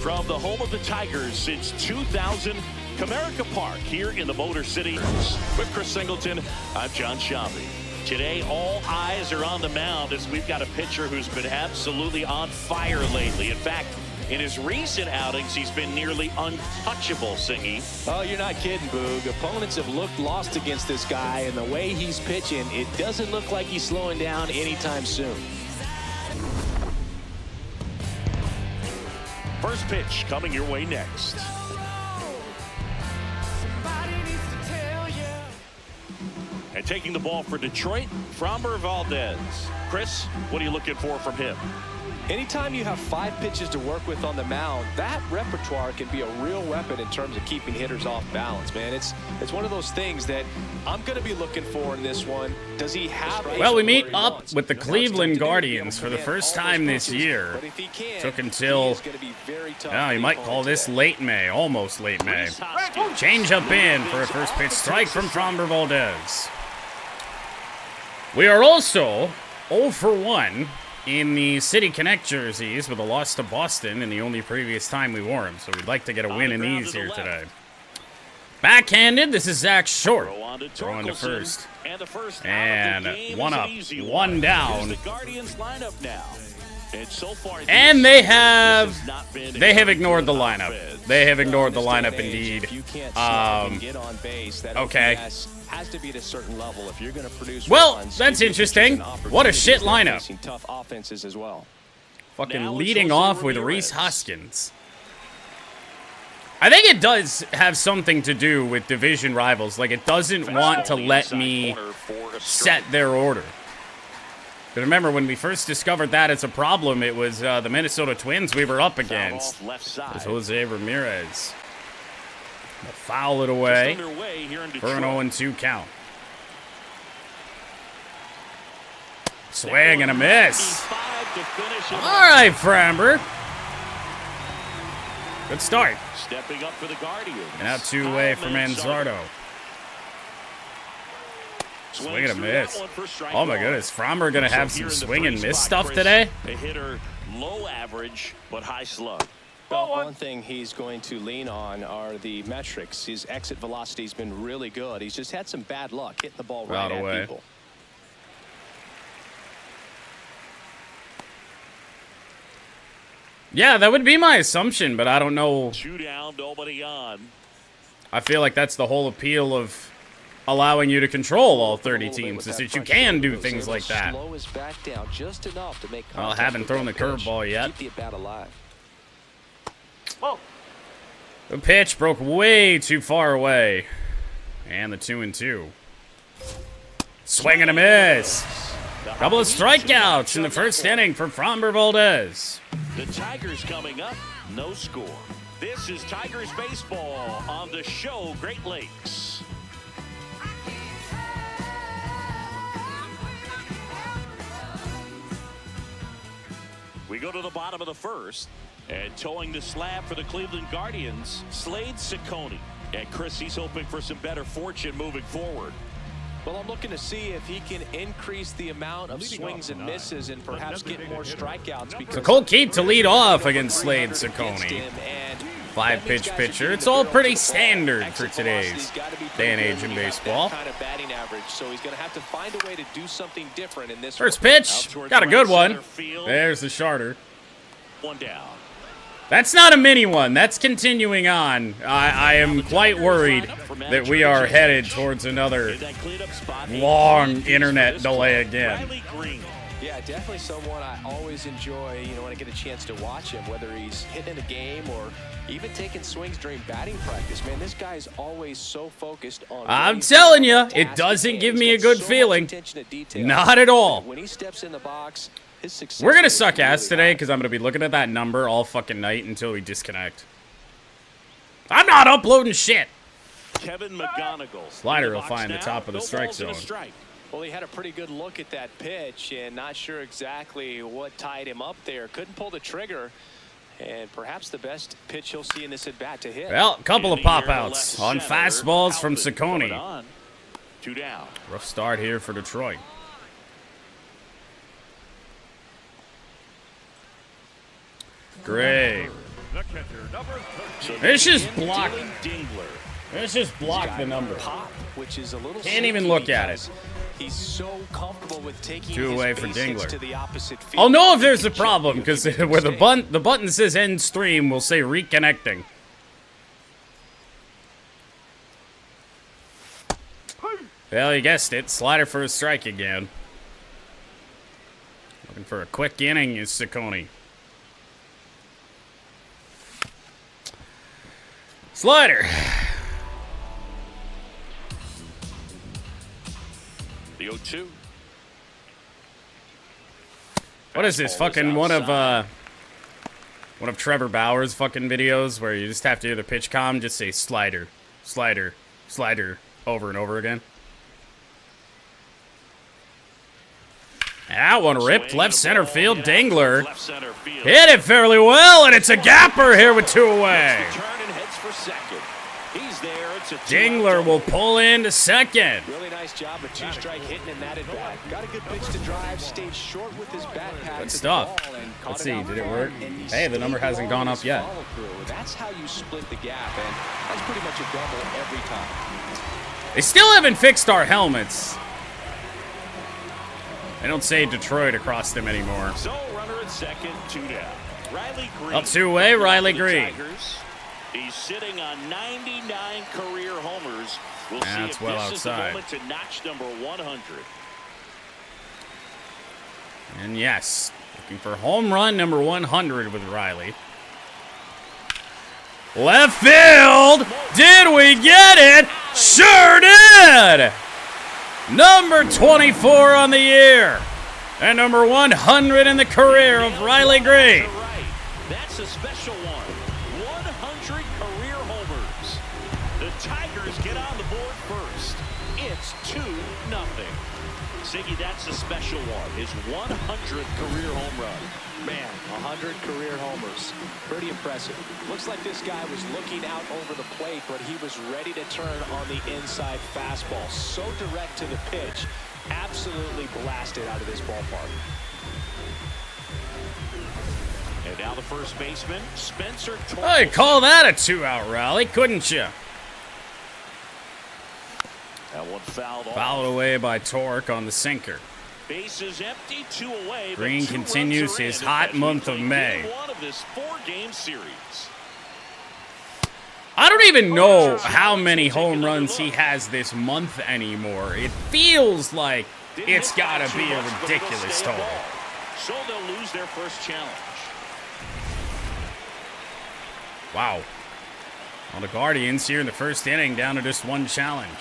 from the home of the Tigers since 2000, Comerica Park here in the Motor City. With Chris Singleton, I'm John Shabby. Today, all eyes are on the mound as we've got a pitcher who's been absolutely on fire lately. In fact, in his recent outings, he's been nearly untouchable, Singy. Oh, you're not kidding, Boog. Opponents have looked lost against this guy, and the way he's pitching, it doesn't look like he's slowing down anytime soon. First pitch coming your way next. And taking the ball for Detroit, Framber Valdez. Chris, what are you looking for from him? Anytime you have 5 pitches to work with on the mound, that repertoire can be a real weapon in terms of keeping hitters off balance, man. It's one of those things that I'm going to be looking for in this one. Does he have a... Well, we meet up with the Cleveland Guardians for the first time this year. Took until, you might call this late May, almost late May. Change up in for a first pitch strike from Framber Valdez. We are also 0 for 1 in the City Connect jerseys with a loss to Boston in the only previous time we wore them. So we'd like to get a win in these here today. Backhanded, this is Zach Short. Throwing to first. And one up, one down. And they have ignored the lineup. They have ignored the lineup indeed. Okay. Has to be at a certain level if you're going to produce. Well, that's interesting. What a shit lineup. Tough offenses as well. Fucking leading off with Rhys Hoskins. I think it does have something to do with division rivals. Like, it doesn't want to let me set their order. But remember, when we first discovered that as a problem, it was the Minnesota Twins we were up against. It was Jose Ramirez. They'll foul it away for an 0-2 count. Swing and a miss. All right, Framber. Good start. Stepping up for the Guardians. And out 2 away for Manzardo. Swing and a miss. Oh my goodness, Framber gonna have some swing and miss stuff today? A hitter low average but high slug. Well, one thing he's going to lean on are the metrics. His exit velocity's been really good. He's just had some bad luck hitting the ball right at people. Yeah, that would be my assumption, but I don't know. 2 down, nobody on. I feel like that's the whole appeal of allowing you to control all 30 teams, is that you can do things like that. Well, haven't thrown the curveball yet. The pitch broke way too far away. And the 2-2. Swing and a miss. Couple of strikeouts in the first inning for Framber Valdez. The Tigers coming up, no score. This is Tigers baseball on the show Great Lakes. We go to the bottom of the first. And towing the slab for the Cleveland Guardians, Slade Ciccone. And Chris, he's hoping for some better fortune moving forward. Well, I'm looking to see if he can increase the amount of swings and misses and perhaps get more strikeouts. It's a cold key to lead off against Slade Ciccone. 5-pitch pitcher. It's all pretty standard for today's day and age in baseball. First pitch. Got a good one. There's the starter. 1 down. That's not a mini one. That's continuing on. I am quite worried that we are headed towards another long internet delay again. Yeah, definitely someone I always enjoy, when I get a chance to watch him, whether he's hitting a game or even taking swings during batting practice. Man, this guy is always so focused on... I'm telling you, it doesn't give me a good feeling. Not at all. When he steps in the box... We're going to suck ass today because I'm going to be looking at that number all fucking night until we disconnect. I'm not uploading shit. Kevin McGonigal. Slider will find the top of the strike zone. Well, he had a pretty good look at that pitch and not sure exactly what tied him up there. Couldn't pull the trigger. And perhaps the best pitch he'll see in this at-bat to hit. Well, a couple of pop-outs on fastballs from Ciccone. 2 down. Rough start here for Detroit. Gray Let's just block. Dingler. Let's just block the number. Which is a little Can't even look at it. He's so comfortable with taking 2 away for his basics Dingler. to the opposite field. I'll know if there's a problem, because where the button says end stream will say reconnecting. Well, you guessed it. Slider for a strike again. Looking for a quick inning is Ciccone. Slider. The 0-2. What is this? Fucking one of Trevor Bauer's fucking videos where you just have to hear the pitch comm, just say slider, slider, slider over and over again. That one ripped left center field. Dingler hit it fairly well, and it's a gapper here with 2 away. Dingler will pull into second. Really nice job with 2-strike hitting in that at bat. Got a good pitch to drive, stayed short with his bat pad. Good stuff. Let's see, did it work? Hey, the number hasn't gone up yet. That's how you split the gap, and that's pretty much a double every time. They still haven't fixed our helmets. They don't say Detroit across them anymore. So runner at second, 2 down. Riley Green. Up 2 away, Riley Green. He's sitting on 99 career homers. We'll see That's if well this is the outside. moment to notch number 100. And yes, looking for home run number 100 with Riley. Left field! Did we get it? Sure did! Number 24 on the year. And number 100 in the career of Riley Green. That's a special one. 100 career homers. The Tigers get on the board first. It's 2-0. Siggy, that's a special one. His 100th career home run. Man, 100 career homers. Pretty impressive. Looks like this guy was looking out over the plate, but he was ready to turn on the inside fastball. So direct to the pitch. Absolutely blasted out of this ballpark. And now the first baseman, Spencer Torres. Oh, you call that a 2-out rally, couldn't you? That one fouled off. Fouled away by Torque on the sinker. Bases empty, 2 away. Green continues his hot month of May. One of this 4-game series. I don't even know how many home runs he has this month anymore. It feels like it's gotta be a ridiculous total. So they'll lose their first challenge. Wow. Well, the Guardians here in the first inning down to just 1 challenge.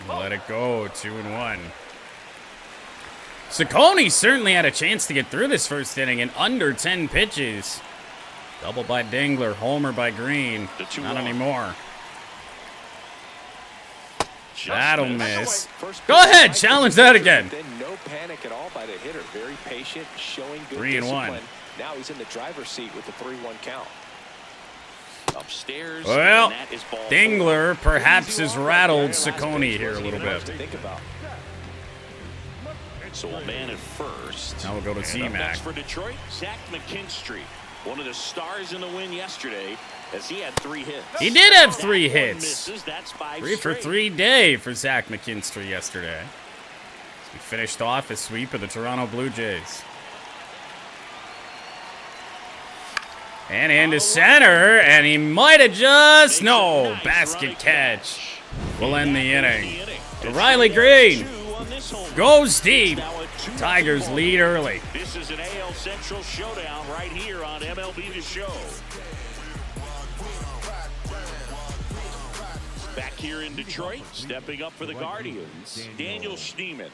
Let it go, 2-1. Ciccone certainly had a chance to get through this first inning in under 10 pitches. Double by Dingler, homer by Green. Not anymore. That'll miss. Go ahead, challenge that again. No panic at all by the hitter. Very patient, showing good 3-1. discipline. Now he's in the driver's seat with the 3-1 count. Upstairs. Well, Dingler perhaps has rattled Ciccone here a little bit. So a man at first. Now we'll go to Z-Mac. Next for Detroit, Zach McKinstry. One of the stars in the win yesterday as he had 3 hits. He did have 3 hits. Misses, that's 5 3 for straight. 3 day for Zach McKinstry yesterday. He finished off his sweep of the Toronto Blue Jays. And into center, and he might have just, no, basket catch will end the inning. Riley Green goes deep. Tigers lead early. This is an AL Central showdown right here on MLB The Show. Back here in Detroit, stepping up for the Guardians, Daniel Schneemann.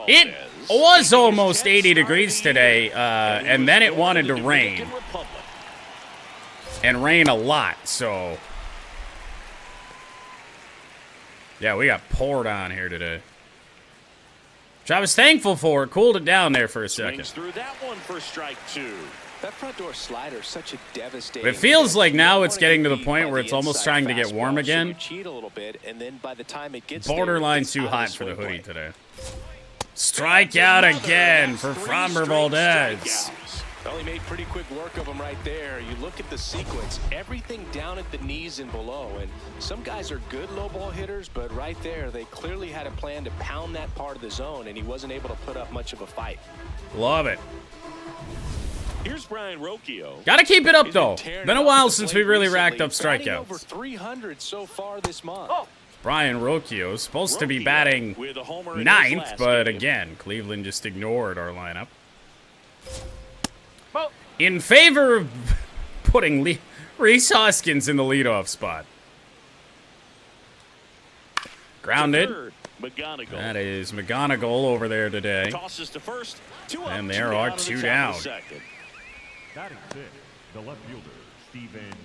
It was almost 80 degrees today, and then it wanted to rain. And rain a lot, so. Yeah, we got poured on here today. Which I was thankful for. It cooled it down there for a second. Through that one for strike 2. That front door slider is such a devastating. It feels like now it's getting to the point where it's almost trying to get warm again. Cheat a little bit, and then by the time it gets borderline too hot for the hoodie today. Strikeout again for Framber Valdez. Well, he made pretty quick work of him right there. You look at the sequence, everything down at the knees and below. And some guys are good low ball hitters, but right there, they clearly had a plan to pound that part of the zone, and he wasn't able to put up much of a fight. Love it. Here's Brian Rocchio. Gotta keep it up, though. Been a while since we really racked up strikeouts. Over 300 so far this month. Brian Rocchio supposed to be batting ninth, but again, Cleveland just ignored our lineup. In favor of putting Rhys Hoskins in the leadoff spot. Grounded. That is McGonigal over there today. And there are 2 down. Batting fifth, the left fielder, Stephen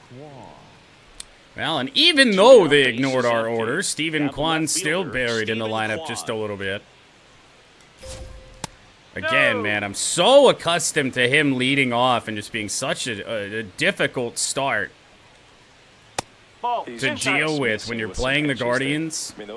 Kwan. Well, and even though they ignored our order, Stephen Kwan's still buried in the lineup just a little bit. Again, man, I'm so accustomed to him leading off and just being such a difficult start to deal with when you're playing the Guardians. I mean,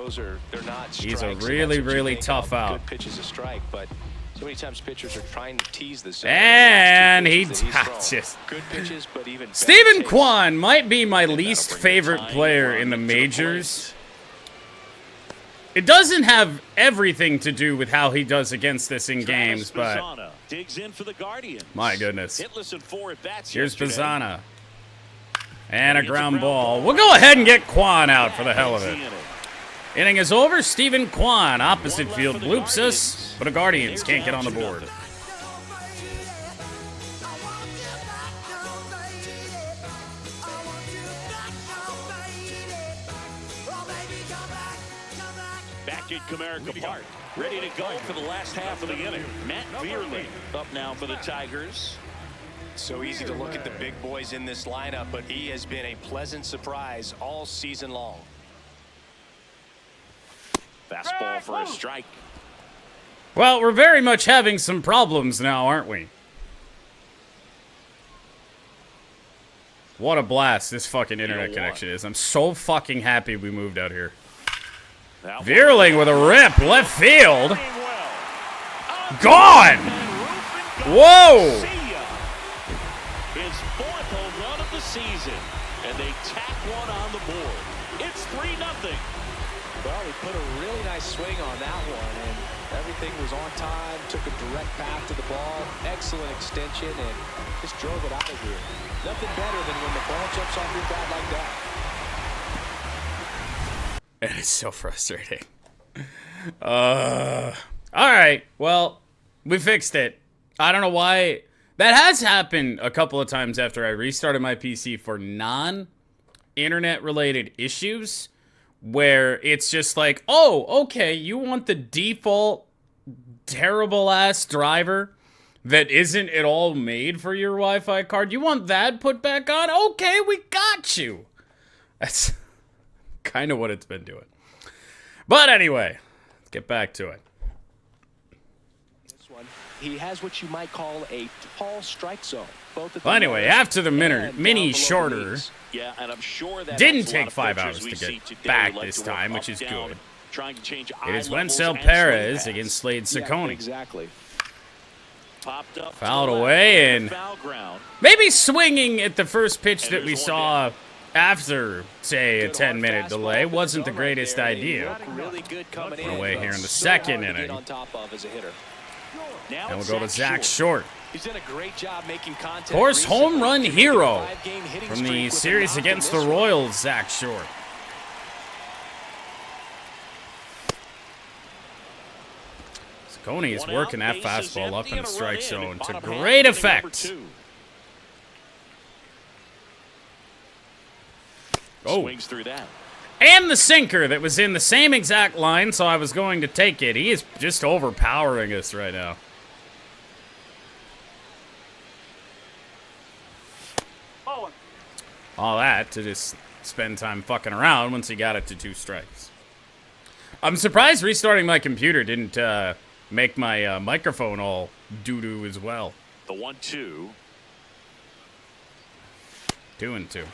they're not He's a strikes, really, and that's what you really make tough of out. Good pitches a strike, but so many times pitchers are trying to tease the zone. And he touches. Good pitches, but even Stephen Kwan might be my least favorite player in the majors. It doesn't have everything to do with how he does against us in games, but my goodness. Here's Bazzana. And a ground ball. We'll go ahead and get Kwan out for the hell of it. Inning is over. Stephen Kwan, opposite field, bloops us, but the Guardians can't get on the board. Back at Comerica Park, ready to go for the last half of the inning. Matt Veerling up now for the Tigers. So easy to look at the big boys in this lineup, but he has been a pleasant surprise all season long. Fastball for a strike. Well, we're very much having some problems now, aren't we? What a blast this fucking internet connection is. I'm so fucking happy we moved out here. Veerling with a rip, left field. Gone! Whoa! His 4th home run of the season, and they tack one on the board. It's 3-0. Well, he put a really nice swing on that one, and everything was on time, took a direct path to the ball, excellent extension, and just drove it out of here. Nothing better than when the ball jumps off your bat like that. It is so frustrating. All right, well, we fixed it. I don't know why. That has happened a couple of times after I restarted my PC for non-internet-related issues, where it's just like, oh, okay, you want the default terrible-ass driver that isn't at all made for your Wi-Fi card? You want that put back on? Okay, we got you. That's kind of what it's been doing. But anyway, let's get back to it. This one, he has what you might call a tall strike zone. Well, anyway, after the mini shorter, yeah, and I'm sure that didn't take 5 hours to get back this time, which is good. It is Wencel Perez against Slade Ciccone. Yeah, exactly. Fouled away, and maybe swinging at the first pitch that we saw after, say, a 10-minute delay wasn't the greatest idea. We're away here in the second inning. And we'll go to Zach Short. Of course, home run hero from the series against the Royals, Zach Short. Ciccone is working that fastball up in the strike zone to great effect. Oh, and the sinker that was in the same exact line, so I was going to take it. He is just overpowering us right now. All that to just spend time fucking around once he got it to 2 strikes. I'm surprised restarting my computer didn't make my microphone all doo-doo as well. The 1-2. 2-2.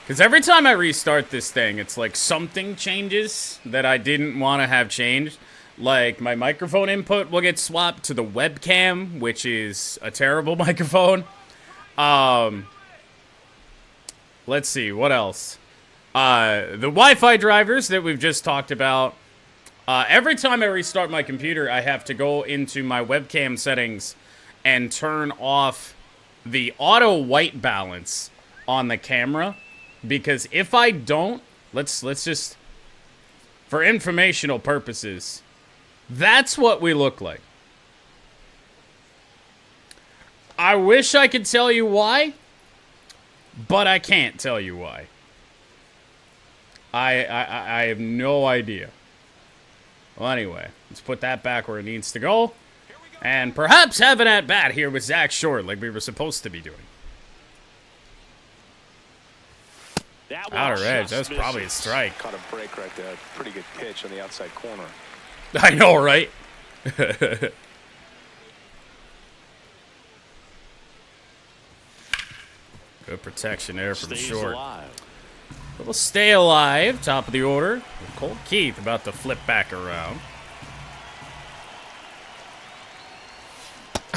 Because every time I restart this thing, it's like something changes that I didn't want to have changed. Like, my microphone input will get swapped to the webcam, which is a terrible microphone. Let's see, what else? The Wi-Fi drivers that we've just talked about. Every time I restart my computer, I have to go into my webcam settings and turn off the auto white balance on the camera. Because if I don't, let's just, for informational purposes, that's what we look like. I wish I could tell you why, but I can't tell you why. I have no idea. Well, anyway, let's put that back where it needs to go. And perhaps have an at-bat here with Zach Short like we were supposed to be doing. Outer edge, that was probably a strike. Caught a break right there. Pretty good pitch on the outside corner. I know, right? Good protection there from Short. We'll stay alive, top of the order. Colt Keith about to flip back around.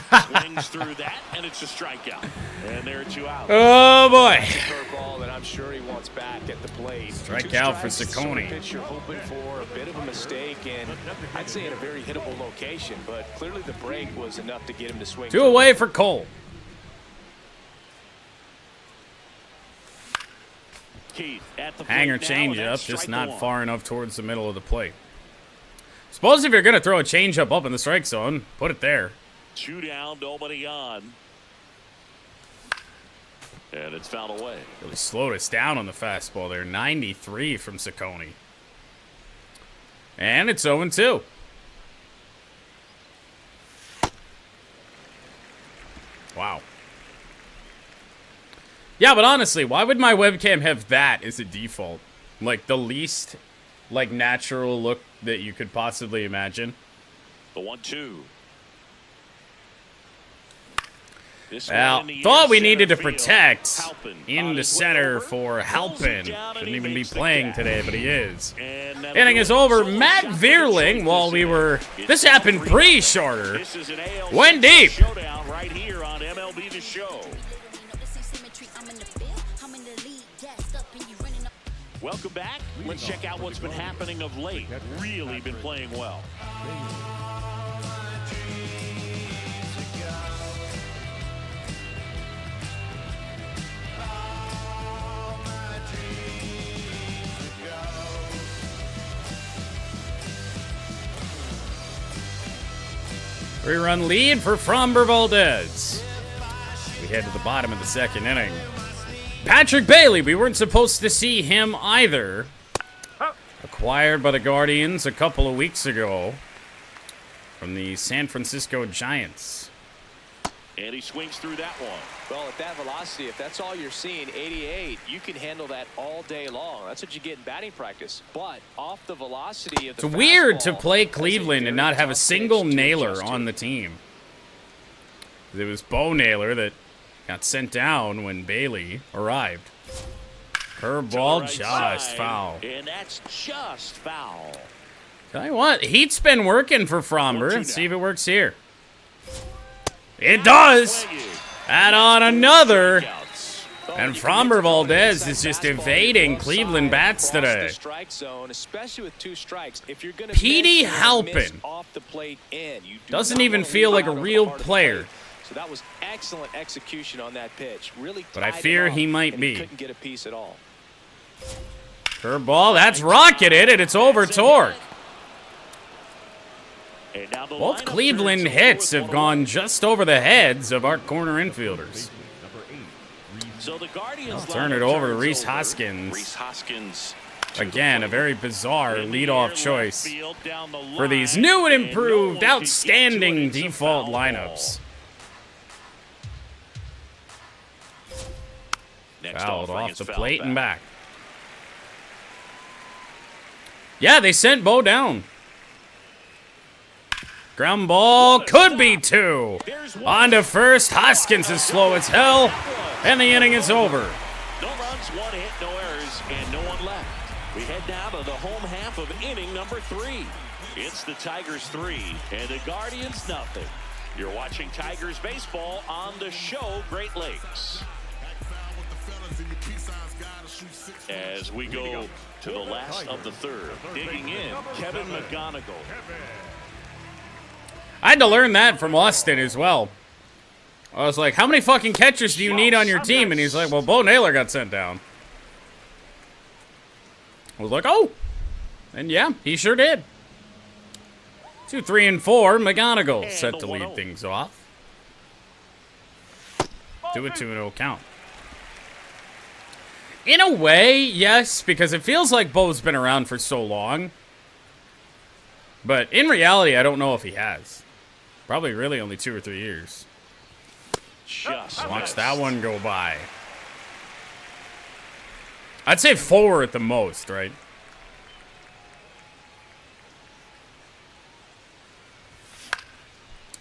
Swings through that, and it's a strikeout. And there are 2 outs. Oh, boy. Curveball that I'm sure he wants back at the plate. Strikeout for Ciccone. Pitch you're hoping for, a bit of a mistake, and I'd say in a very hittable location, but clearly the break was enough to get him to swing. 2 away for Cole. Keith at the Hanger plate now, change and up, that's just strike not one. far enough towards the middle of the plate. Suppose if you're going to throw a changeup up in the strike zone, put it there. 2 down, nobody on. And it's fouled away. Really slowed us down on the fastball there. 93 from Ciccone. And it's 0-2. Wow. Yeah, but honestly, why would my webcam have that as a default? Like, the least, like, natural look that you could possibly imagine. The 1-2. Well, thought we needed to protect in the center for Halpin. Shouldn't even be playing today, but he is. Inning is over. Matt Vierling, while we were... This happened pre-shorter. Went deep. Showdown right here on MLB The Show. Welcome back. Let's check out what's been happening of late. Really been playing well. Three-run lead for Framber Valdez. We head to the bottom of the second inning. Patrick Bailey, we weren't supposed to see him either. Acquired by the Guardians a couple of weeks ago from the San Francisco Giants. And he swings through that one. Well, at that velocity, if that's all you're seeing, 88, you can handle that all day long. That's what you get in batting practice. But off the velocity of the It's weird fastball, to play that's a Cleveland and not very have a tough single pitch to nailer adjust to. on the team. It was Bo Naylor that got sent down when Bailey arrived. Curveball, Right just side, foul. And that's just foul. Tell you what, Heat's been working for Framber. 1-2 Let's see if now. it works here. It does! Add on another. And Framber Valdez is just evading Cleveland bats today. Petey Halpin doesn't even feel like a real player. So that was excellent execution on that pitch. Really, But I tied fear him up, he might and be. Couldn't get a piece at all. Curveball, that's rocketed, and it's over torque. And now the Both lineup Cleveland turns hits over have with gone 1-1. just over the heads of our corner infielders. So the Guardians I'll turn it lineup over to turns Rhys over. Hoskins. Rhys Hoskins. Again, a very bizarre In the leadoff air, choice left field, down the for these line, new and and improved, no one can get to it. outstanding It's a default foul lineups. Next Fouled offering off is the fouled plate and back. Yeah, they sent Bo down. Ground ball could be 2. On to first. Hoskins is slow as hell. And the inning is over. No runs, 1 hit, no errors, and no one left. We head down to the home half of inning number 3. It's the Tigers 3 and the Guardians nothing. You're watching Tigers baseball on the show Great Lakes. As we go to the last of the third, digging in, Kevin McGonigal. I had to learn that from Austin as well. I was like, how many fucking catchers do you need on your team? And he's like, well, Bo Naylor got sent down. I was like, oh. And yeah, he sure did. 2, 3, and 4. McGonigal set to lead things off. Do a 2-0 count. In a way, yes, because it feels like Bo's been around for so long. But in reality, I don't know if he has. Probably really only 2 or 3 years. Just Watch that one go by. I'd say 4 at the most, right?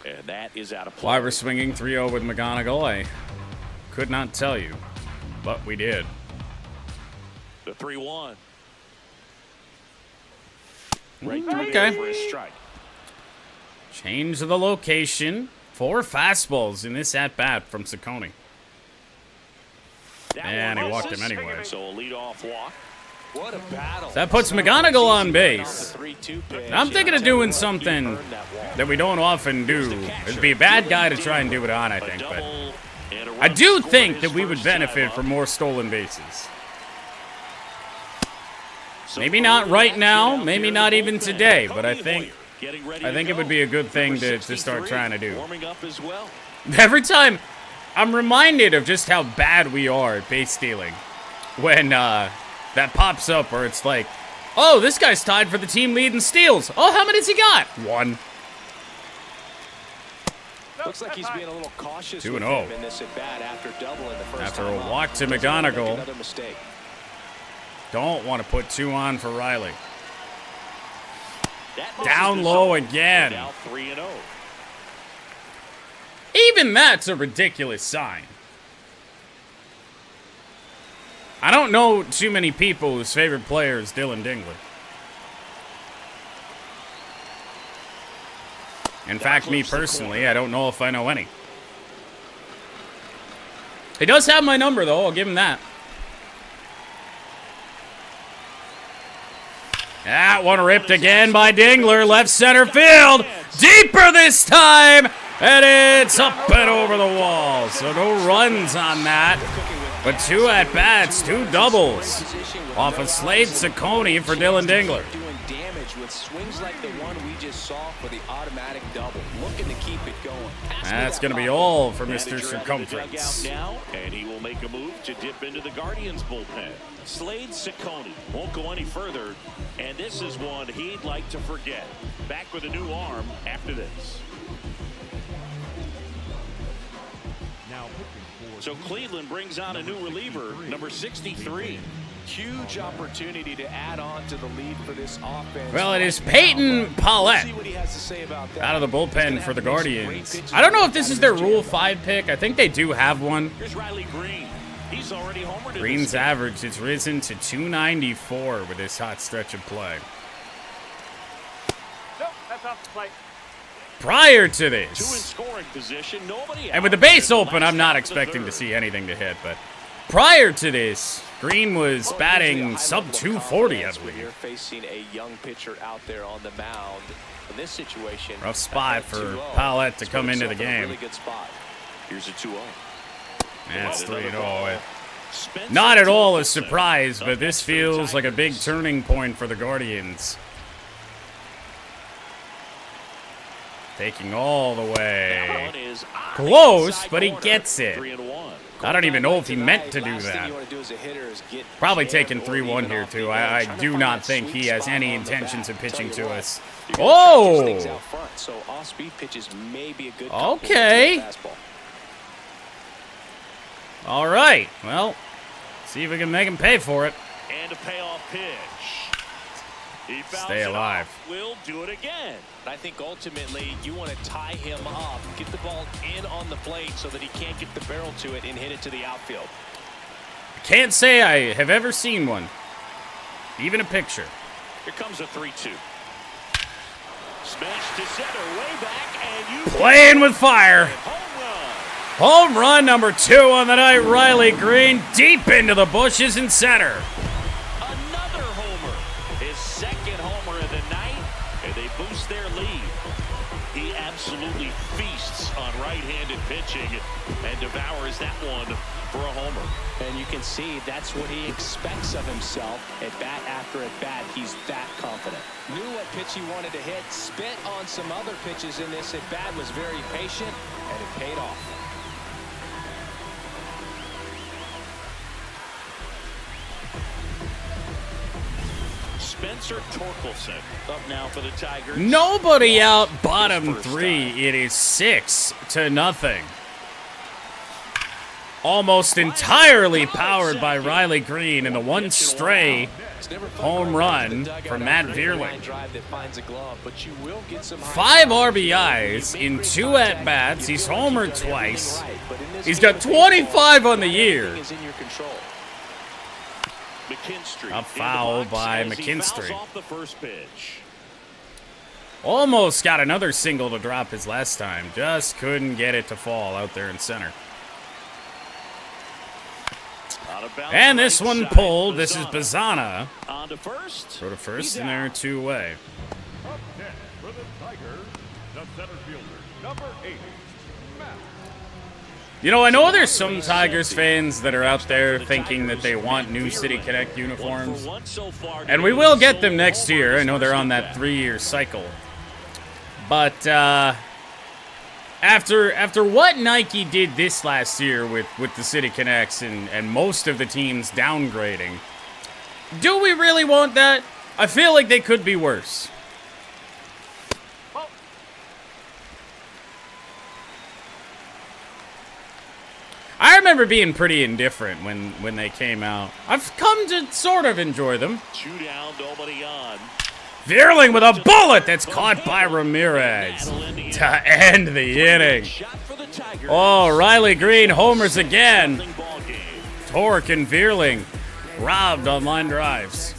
And that is out of play. Why we're swinging 3-0 with McGonigal, I could not tell you. But we did. The 3-1. Right through Okay. there for a strike. Change the location. 4 fastballs in this at-bat from Ciccone. And he walked him anyway. So a leadoff walk. What a battle. That puts McGonigal on base. I'm thinking of doing something that we don't often do. It'd be a bad guy to try and do it on, I think. But I do think that we would benefit from more stolen bases. Maybe not right now, maybe not even today, but I think it would be a good thing to start trying to do. Every time, I'm reminded of just how bad we are at base stealing. When that pops up where it's like, oh, this guy's tied for the team lead in steals. Oh, how many has he got? 1. Looks like he's being a little cautious 2-0. with him in this at-bat after double in the first After time a up. walk to Doesn't wanna make McGonigal. another mistake. Don't want to put 2 on for Riley. That Down misses the low zone. again. Now 3-0. Even that's a ridiculous sign. I don't know too many people whose favorite player is Dylan Dingler. In fact, me personally, I don't know if I know any. He does have my number, though. I'll give him that. That one ripped again by Dingler. Left center field. Deeper this time. And it's up and over the wall. So no runs on that. But 2 at-bats, 2 doubles. Off of Slade Ciccone for Dylan Dingler. Doing damage with swings like the one we just saw for the automatic double. Looking to keep it going. That's going to be all for Mr. Manager out of the Circumference. dugout now, and he will make a move to dip into the Guardians bullpen. Slade Ciccone won't go any further, and this is one he'd like to forget. Back with a new arm after this. Now pitching for So Cleveland brings on a new reliever, number 63. Huge opportunity to add on to the lead for this offense. Well, it is Peyton Paulette See what he has to say about that. out of the He's gonna bullpen have for the to make some great Guardians. pitches I don't know if to this is get their out of Rule the 5 pick. I think they do have one. Here's Riley Green. He's already homered in this Green's game. average has risen to 294 with this hot stretch of play. Nope, that's off the plate. Prior to 2 in this, scoring position. Nobody and with the out base in the open, last I'm not half of the expecting to third. see anything to hit, but prior to this, Green was batting sub 240, I When you're believe. facing a young pitcher out there on the mound. In this situation, Rough spot at for 2-0, Paulette to he's come put into the himself in a game. Really good spot. Here's a 2-0. That's Another 3-0. ball. Spencer Not at all a Torkelson surprise, up but this next for the feels like a big Tigers. turning point for the Guardians. Taking all the That way. one is on the Close, inside but he corner. gets it. 3-1. I don't even know if he meant to do Last thing that. you want to do as a hitter is get Probably jammed taking or 3-1 even here, off too. the I edge. Trying to do find not that think sweet he has spot any on the intentions bat. of pitching Tell you to what, us. you're gonna try to catch things Oh! out front, so off-speed pitches may be a good Okay. complement to the fastball. All right. Well, see if we can make him pay for it. And a payoff pitch. He fouls Stay it alive. off. We'll do it again. I think ultimately you want to tie him up, get the ball in on the plate so that he can't get the barrel to it and hit it to the outfield. Can't say I have ever seen one. Even a picture. Here comes a 3-2. Smash to center, way back, and you Playing with fire. home run. Home run number 2 on the night. Riley Green deep into the bushes in center. Another homer. His second homer of the night, and they boost their lead. He absolutely feasts on right-handed pitching and devours that one for a homer. And you can see that's what he expects of himself. At bat after at bat, he's that confident. Knew what pitch he wanted to hit, spit on some other pitches in this at bat, was very patient, and it paid off. Spencer Torkelson up now for the Tigers. Nobody out bottom 3. It is 6-0. Almost entirely powered by Riley Green, and the one stray home run from Matt Vierling. 5 RBIs in 2 at-bats. He's homered twice. He's got 25 on the year. A foul by McKinstry. Off the first pitch. Almost got another single to drop his last time. Just couldn't get it to fall out there in center. And this one pulled. This is Bazana. On to first. Throw to first, and they're 2 away. Up next for the Tigers, the center fielder, number 8, Matt. You know, I know there's some Tigers fans that are out there thinking that they want new City Connect uniforms. And we will get them next year. I know they're on that 3-year cycle. But after what Nike did this last year with the City Connects and most of the teams downgrading, do we really want that? I feel like they could be worse. I remember being pretty indifferent when they came out. I've come to sort of enjoy them. 2 down, nobody on. Vierling with a bullet that's caught by Ramirez to end the inning. Oh, Riley Green homers again. Torque and Vierling robbed on line drives.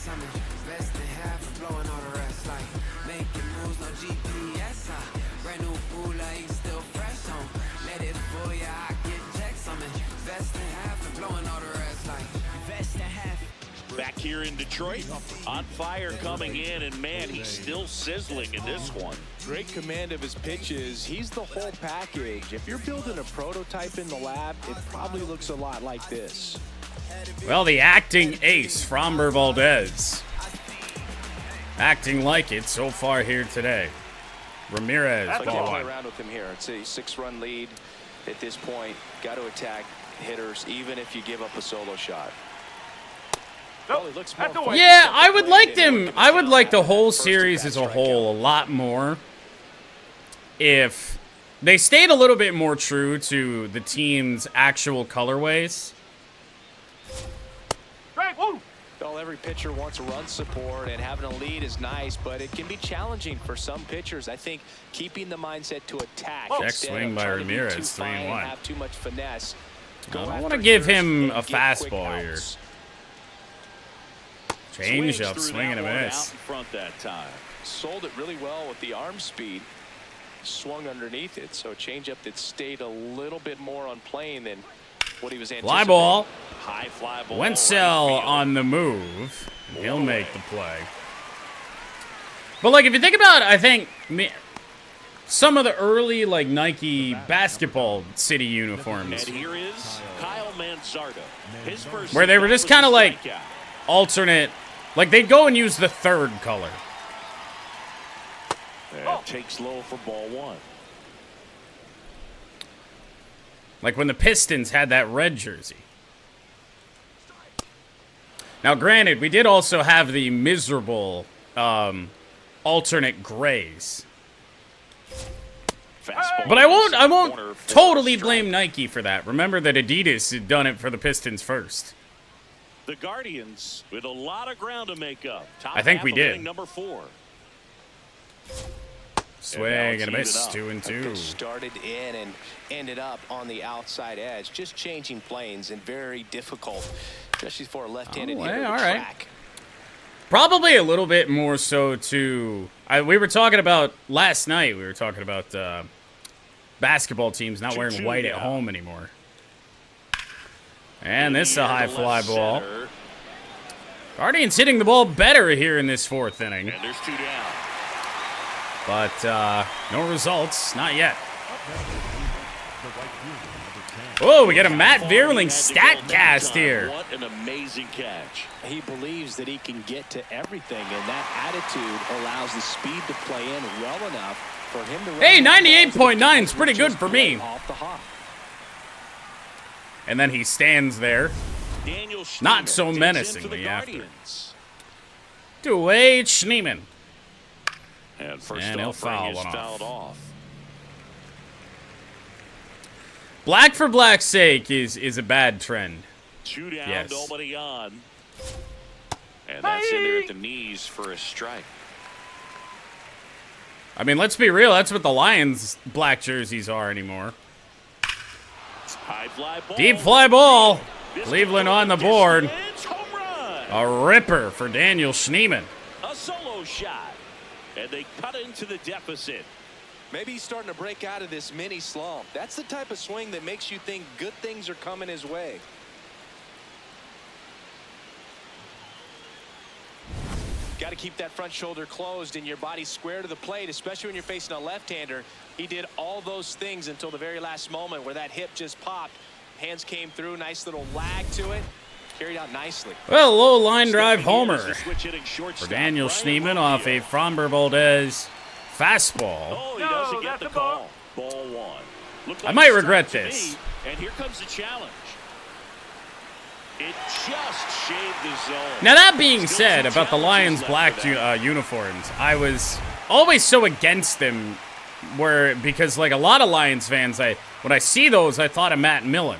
Back here in Detroit, on fire coming in, and man, he's still sizzling in this one. Great command of his pitches. He's the whole package. If you're building a prototype in the lab, it probably looks a lot like this. Well, the acting ace, Framber Valdez. Acting like it so far here today. Ramirez, ball one. Around with him here. It's a 6-run lead at this point. Got to attack hitters, even if you give up a solo shot. Yeah, I would like them. I would like the whole series as a whole a lot more if they stayed a little bit more true to the team's actual colorways. Well, every pitcher wants run support, and having a lead is nice, but it can be challenging for some pitchers. I think keeping the mindset to attack. Check swing by Ramirez, 3-1. Have too much finesse. I want to give him a fastball here. Change up, swing and a miss. Front that time. Sold it really well with the arm speed. Swung underneath it, so a changeup that stayed a little bit more on plane than what he was anticipating. Fly ball. High fly ball. Wenzel on the move. He'll make the play. But like, if you think about it, I think some of the early like Nike basketball City uniforms, And here is Kyle Manzardo. His first where they were just kind of like alternate. Like, they'd go and use the third color. Takes low for ball 1. Like when the Pistons had that red jersey. Now, granted, we did also have the miserable alternate grays. But I won't totally blame Nike for that. Remember that Adidas had done it for the Pistons first. The Guardians with a lot of ground to make up. I think we did. Number 4. Swing and a miss, 2-2. Started in and ended up on the outside edge, just changing planes and very difficult, especially for a left-handed hitter to track. Probably a little bit more so to We were talking about last night. We were talking about basketball teams not wearing white at home anymore. And this is a high fly ball. Guardians hitting the ball better here in this 4th inning. And there's 2 down. But no results, not yet. Oh, we get a Matt Vierling stat cast here. What an amazing catch. He believes that he can get to everything, and that attitude allows the speed to play in well enough for him to... Hey, 98.9 is pretty good for me. Off the hop. And then he stands there, not so menacingly after. Dwayne Schneeman. And first he'll foul one fouled off. Black for black's sake is a bad trend. 2 down, yes. Nobody on. And that's in there at the knees for a strike. I mean, let's be real. That's what the Lions' black jerseys are anymore. High fly ball. Deep fly ball. Cleveland on the board. Home run. A ripper for Daniel Schneeman. A solo shot. And they cut into the deficit. Maybe he's starting to break out of this mini slump. That's the type of swing that makes you think good things are coming his way. Got to keep that front shoulder closed and your body square to the plate, especially when you're facing a left-hander. He did all those things until the very last moment where that hip just popped. Hands came through, nice little lag to it. Carried out nicely. Well, low line drive homer for Daniel Schneeman off a Framber Valdez fastball. Oh, he doesn't get the call. Ball 1. I might regret this. And here comes the challenge. It just shaved the zone. Now, that being said about the Lions' black uniforms, I was always so against them because, like, a lot of Lions fans, when I see those, I thought of Matt Millen.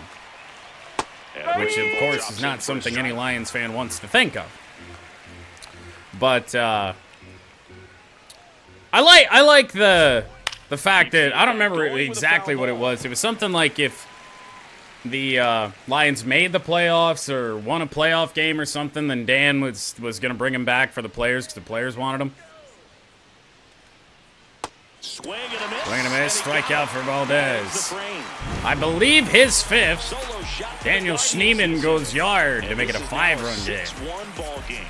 Which, of course, is not something any Lions fan wants to think of. But I like the fact that I don't remember exactly what it was. It was something like if the Lions made the playoffs or won a playoff game or something, then Dan was going to bring him back for the players because the players wanted him. Swing and a miss. Swing and a miss. Strikeout for Valdez. I believe his 5th. Daniel Schneeman goes yard to make it a 5-run game. 6-1 ball game.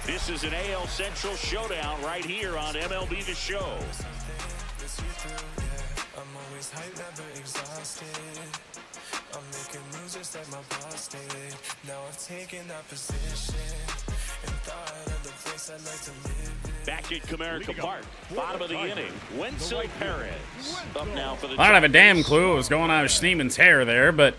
This is an AL Central showdown right here on MLB The Show. I'm making moves just like my boss did. Now I've taken that position and thought of the place I'd like to live. Back at Comerica Park, bottom of the inning, Wenzel Perez up now for the. I don't have a damn clue what was going on with Schneeman's hair there, but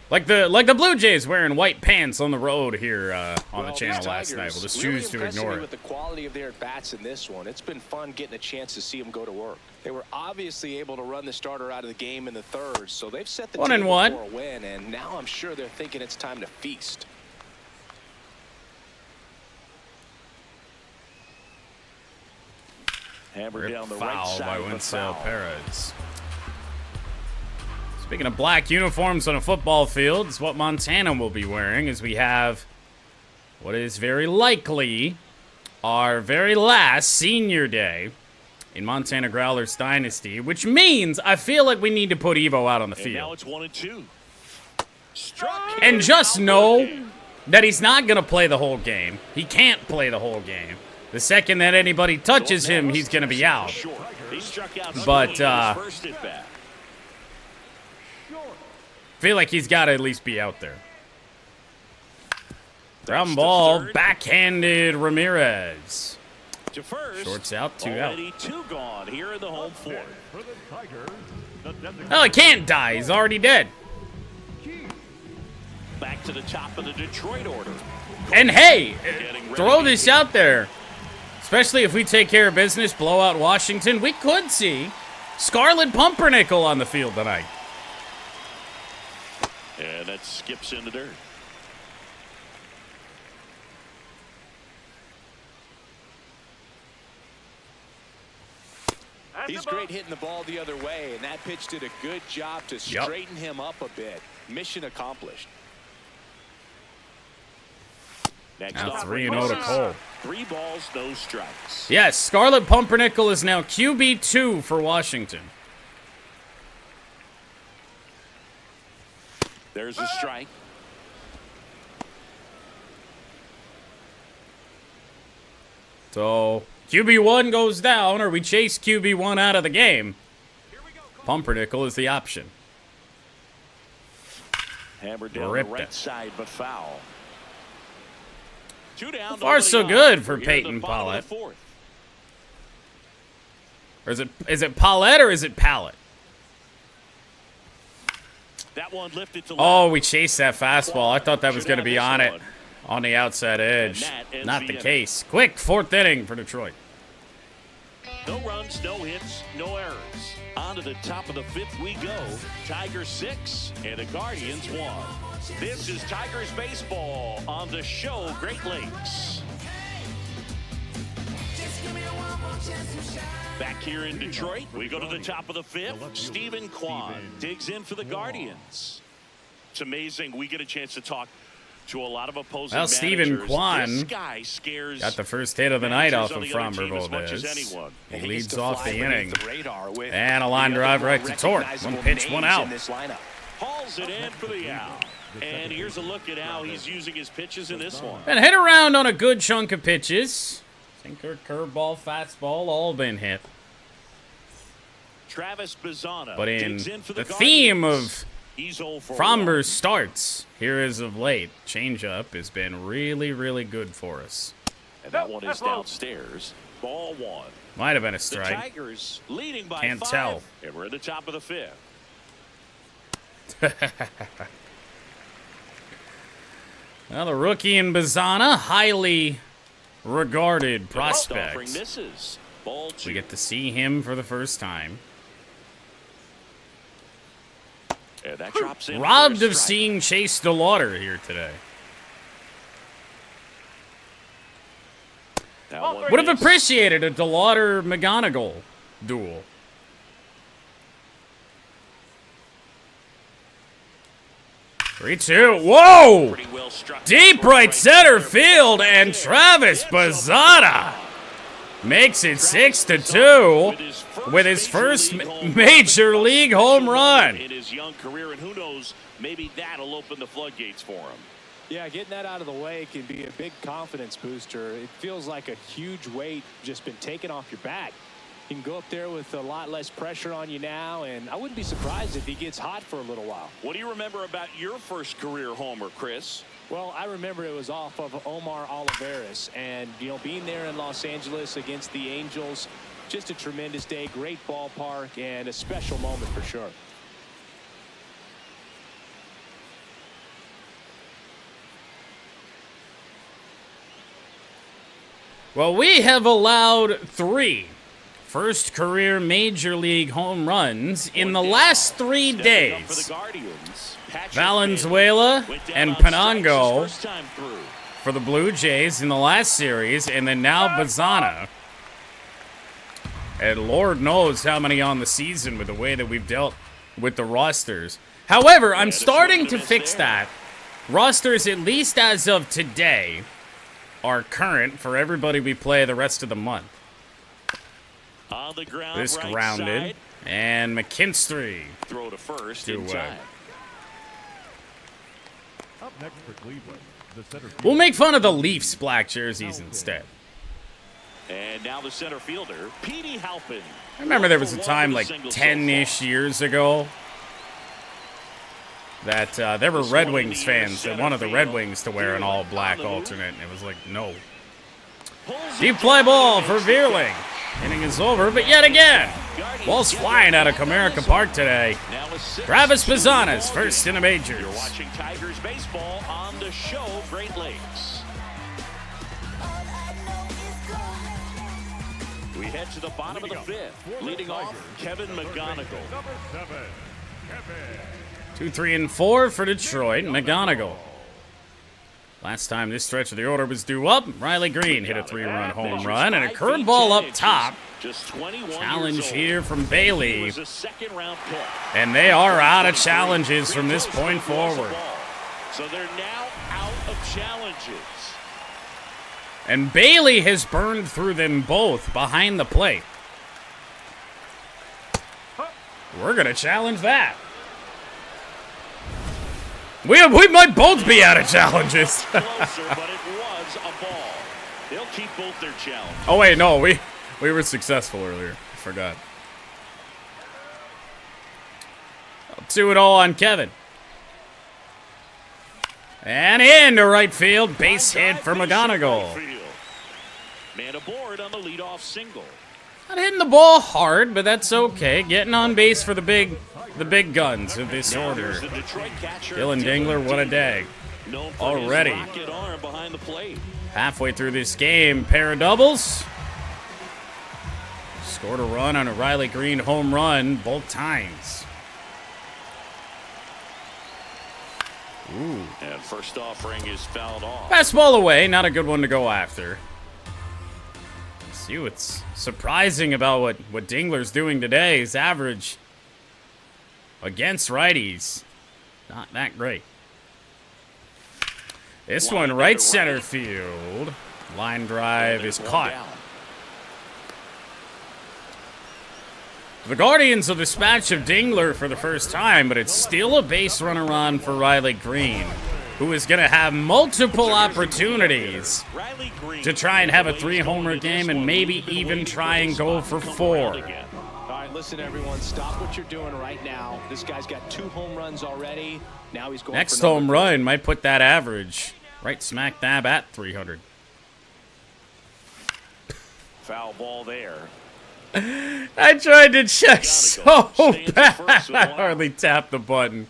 like the Blue Jays wearing white pants on the road here on the channel last night. We'll just choose to ignore it. With the quality of their at-bats in this one, it's been fun getting a chance to see them go to work. They were obviously able to run the starter out of the game in the 3rd, so they've set the table for a win, and now I'm sure they're thinking it's time to feast. Hammer down the foul right side by of Wenzel Perez. Speaking of black uniforms on a football field, it's what Montana will be wearing as we have what is very likely our very last senior day in Montana Growlers Dynasty, which means I feel like we need to put Evo out on the field. Now it's 1-2. And just know that he's not going to play the whole game. He can't play the whole game. The second that anybody touches him, he's going to be out. But I feel like he's got to at least be out there. Ground ball, backhanded Ramirez. To first, shorts out, 2 out. 2 gone here in the home 4th. Oh, he can't die. He's already dead. Back to the top of the Detroit order. And hey, throw this out there. Especially if we take care of business, blow out Washington, we could see Scarlet Pumpernickel on the field tonight. And that skips in the dirt. He's great hitting the ball the other way, and that pitch did a good job to straighten him up a bit. Mission accomplished. Next now 3-0 to Cole. 3 balls, no strikes. Yes, Scarlett Pumpernickel is now QB2 for Washington. There's a strike. So QB1 goes down, or we chase QB1 out of the game. Pumpernickel is the option. Hammered down the right side, but foul. 2 down. So far, so good for Peyton Pallett. Or is it Pallett or is it Pallett? That one lifted to oh, we chased that fastball. I thought that was going to be on it, on the outside edge. Not the case. Quick, 4th inning for Detroit. No runs, no hits, no errors. On to the top of the 5th we go. Tigers 6 and the Guardians 1. This is Tigers baseball on the show Great Lakes. Back here in Detroit, we go to the top of the 5th. Stephen Kwan digs in for the Guardians. It's amazing we get a chance to talk to a lot of opposing managers. Stephen Kwan this guy scares got the first hit of the night off of Framber Valdez. He leads off the inning. And a line drive right to Torque. 1 pitch, 1 out. Hauls it in for the out. And here's a look at how he's using his pitches in this one. And hit around on a good chunk of pitches. Sinker, curveball, fastball, all been hit. Travis Bazzana but in for the theme of Framber's starts here as of late, changeup has been really, really good for us. And that one is downstairs. Ball 1. Might have been a strike. The Tigers leading by Can't 5. tell. And we're at the top of the 5th. Well, the rookie in Bazzana, highly regarded prospect. We get to see him for the first time. And that drops in. Robbed of seeing Chase DeLauder here today. Would have appreciated a DeLauder-McGonigal duel. Three-two. Whoa! Deep right center field, and Travis Bazzana makes it 6-2 with his first major league home run. In his young career, and who knows, maybe that'll open the floodgates for him. Yeah, getting that out of the way can be a big confidence booster. It feels like a huge weight just been taken off your back. You can go up there with a lot less pressure on you now, and I wouldn't be surprised if he gets hot for a little while. What do you remember about your first career homer, Chris? Well, I remember it was off of Omar Olivares, and, you know, being there in Los Angeles against the Angels, just a tremendous day, great ballpark, and a special moment for sure. Well, we have allowed 3 first career major league home runs in the last 3 days. Valenzuela and Penango for the Blue Jays in the last series, and then now Bazzana. And Lord knows how many on the season with the way that we've dealt with the rosters. However, I'm starting to fix that. Rosters, at least as of today, are current for everybody we play the rest of the month. On the ground, this right grounded, side. And McKinstry. Throw to first in time. Up next for Cleveland, the center fielder. We'll make fun of the Leafs black jerseys instead. And now the center fielder, Petey Halpin. I remember there was a time like 10-ish years ago that there were Red Wings fans that wanted the Red Wings to wear an all-black alternate, and it was like, no. Deep fly ball for Veerling. Inning is over, but yet again, ball's flying out of Comerica Park today. Travis Bazzana's first in the majors. You're watching Tigers baseball on the show Great Lakes. We head to the bottom of the 5th. Leading off, Kevin McGonigal. Number 7, Kevin. 2, 3, and 4 for Detroit. McGonigal. Last time this stretch of the order was due up, Riley Green hit a 3-run home run and a curveball up top. Challenge here from Bailey. And they are out of challenges from this point forward. So they're now out of challenges. And Bailey has burned through them both behind the plate. We're going to challenge that. We might both be out of challenges. Closer, but it was a ball. They'll keep both their challenges. Oh, wait, no. We were successful earlier. I forgot. 2-0 on Kevin. And into right field. Base hit for McGonigal. Man aboard on the leadoff single. Not hitting the ball hard, but that's okay. Getting on base for the big guns of this order. Dylan Dingler, what a day. Already. Halfway through this game, pair of doubles. Scored a run on a Riley Green home run both times. Ooh. And first offering is fouled off. Fastball away, not a good one to go after. See what's surprising about what Dingler's doing today. His average against righties, not that great. This one right center field. Line drive is caught. The Guardians will dispatch of Dingler for the first time, but it's still a base runner run for Riley Green, who is going to have multiple opportunities to try and have a 3-homer game and maybe even try and go for 4. All right, listen, everyone. Stop what you're doing right now. This guy's got 2 home runs already. Now he's going Next for home run might put that average right smack dab at 300. Foul ball there. I tried to check so bad. I hardly tapped the button.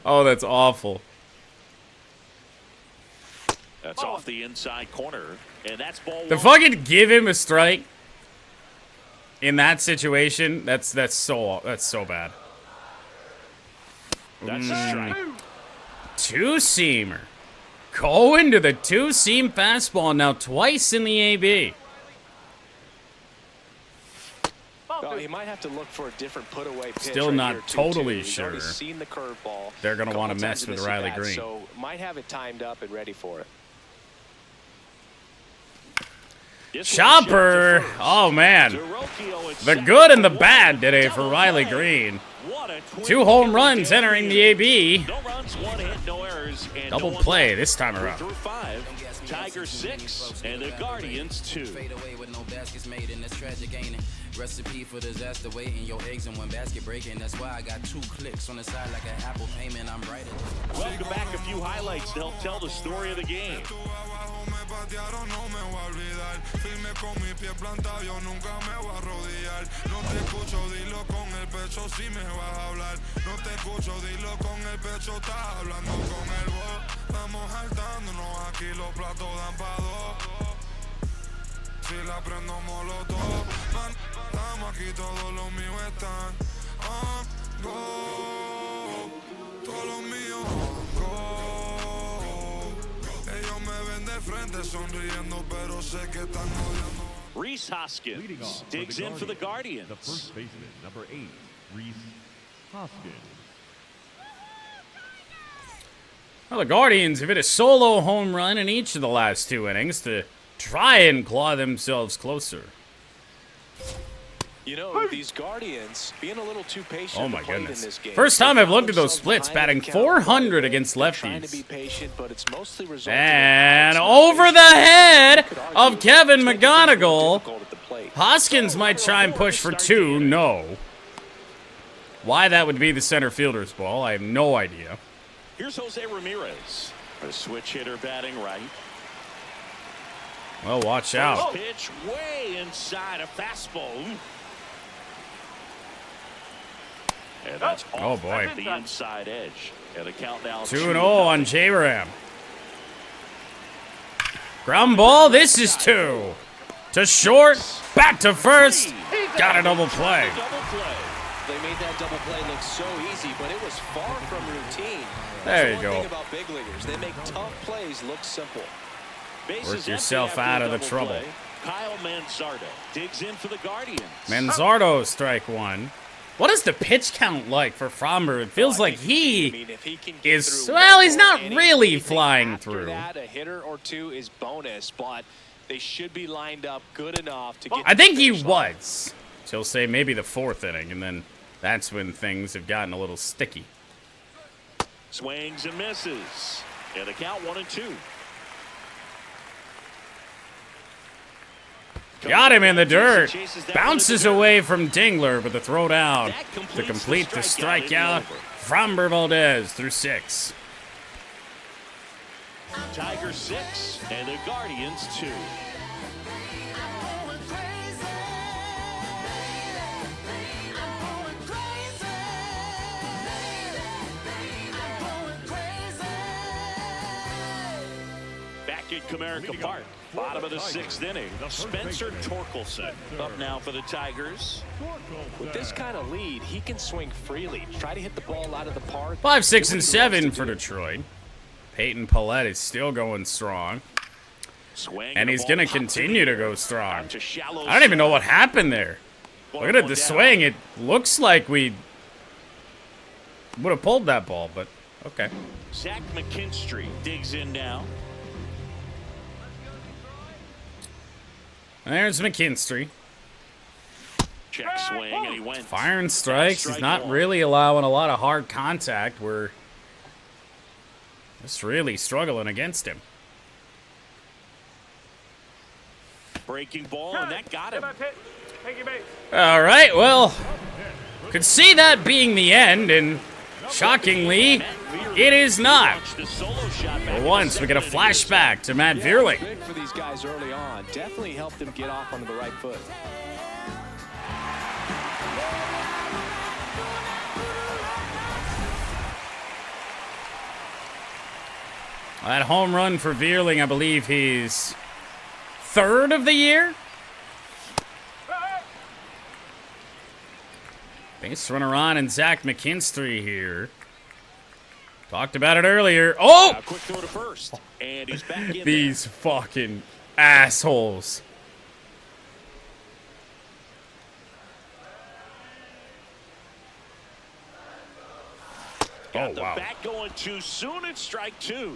Oh, that's awful. That's off the inside corner, and that's ball To fucking give him a strike in that situation, that's so bad. That's a strike. Two-seamer. Going to the two-seam fastball now twice in the AB. Oh, he might have to look for a different put-away pitch. Still right not here, totally He's sure. already seen the curveball. They're going to want to Couple mess times in with this Riley at-bat, Green. So might have it timed up and ready for it. Chopper. Oh, man. The good and the bad today for Riley Green. 2 home runs entering the AB. No runs, 1 hit, no errors, and Double no play this time around. Through 5, Tigers 6, and the Guardians 2. Recipe for disaster waiting, your eggs in one basket breaking. That's why I got 2 clicks on the side like an Apple payment. I'm brighter. Welcome back. A few highlights to help tell the story of the game. Si la prendo molotov, estamos aquí, todos los míos están on go, todos los míos on go. Ellos me ven de frente sonriendo, pero sé que están odiando. Rhys Hoskins digs in for the Guardians. The first baseman, number 8, Rhys Hoskins. Well, the Guardians have hit a solo home run in each of the last 2 innings to try and claw themselves closer. You know, these Guardians being a little too patient. Oh my in goodness. this game. First time I've looked at those Themselves splits, behind batting the count. 400 against Trying to be lefties. patient, but it's mostly resulting in And outs. over the head Could argue of Kevin it's making things more McGonigal. difficult at the plate. Hoskins might try and push for 2. No. Why that would be the center fielder's ball, I have no idea. Here's Jose Ramirez, a switch hitter batting right. Well, watch out. Pitch way inside a fastball. And that's Oh, boy. the inside edge. And a count now 2-0 on J-Ram. Ground ball, this is 2. To short, back to first. Got a double play. They made that double play look so easy, but it was far from routine. There you That's go. one thing about big leaguers. They make tough plays look simple. Work yourself out of the trouble. Kyle Manzardo digs in for the Guardians. Manzardo, strike 1. What is the pitch count like for Fromber? It feels like he can get is, through well, one he's more not inning, really anything flying after through. That, a hitter or two is bonus, but they should be lined up good enough to get I to think the he finish line. was. She'll say maybe the 4th inning, and then that's when things have gotten a little sticky. Swings and misses. And the count 1-2. Got him in the dirt. Bounces away from Dingler, but the throw down to complete the strikeout. Fromber Valdez through 6. Tigers 6 and the Guardians 2. Back at Comerica Park, bottom of the 6th inning. Spencer Torkelson up now for the Tigers. With this kind of lead, he can swing freely. Try to hit the ball out of the park. 5, 6, and 7 for Detroit. Peyton Pallette is still going strong. And he's going to continue to go strong. I don't even know what happened there. Look at the swing. It looks like we would have pulled that ball, but okay. Zach McKinstry digs in now. There's McKinstry. Check swing, and he went. Firing strikes. He's not really allowing a lot of hard contact. We're just really struggling against him. Breaking ball, and that got him. All right, well, could see that being the end, and shockingly, it is not. For once, we get a flashback to Matt Vierling. Good for these guys early on. Definitely helped them get off onto the right foot. That home run for Vierling, I believe he's 3rd of the year. Base runner on and Zach McKinstry here. Talked about it earlier. Oh! Quick throw to first, and he's back in These fucking assholes. Got Oh, the wow. bat going too soon. It's strike 2.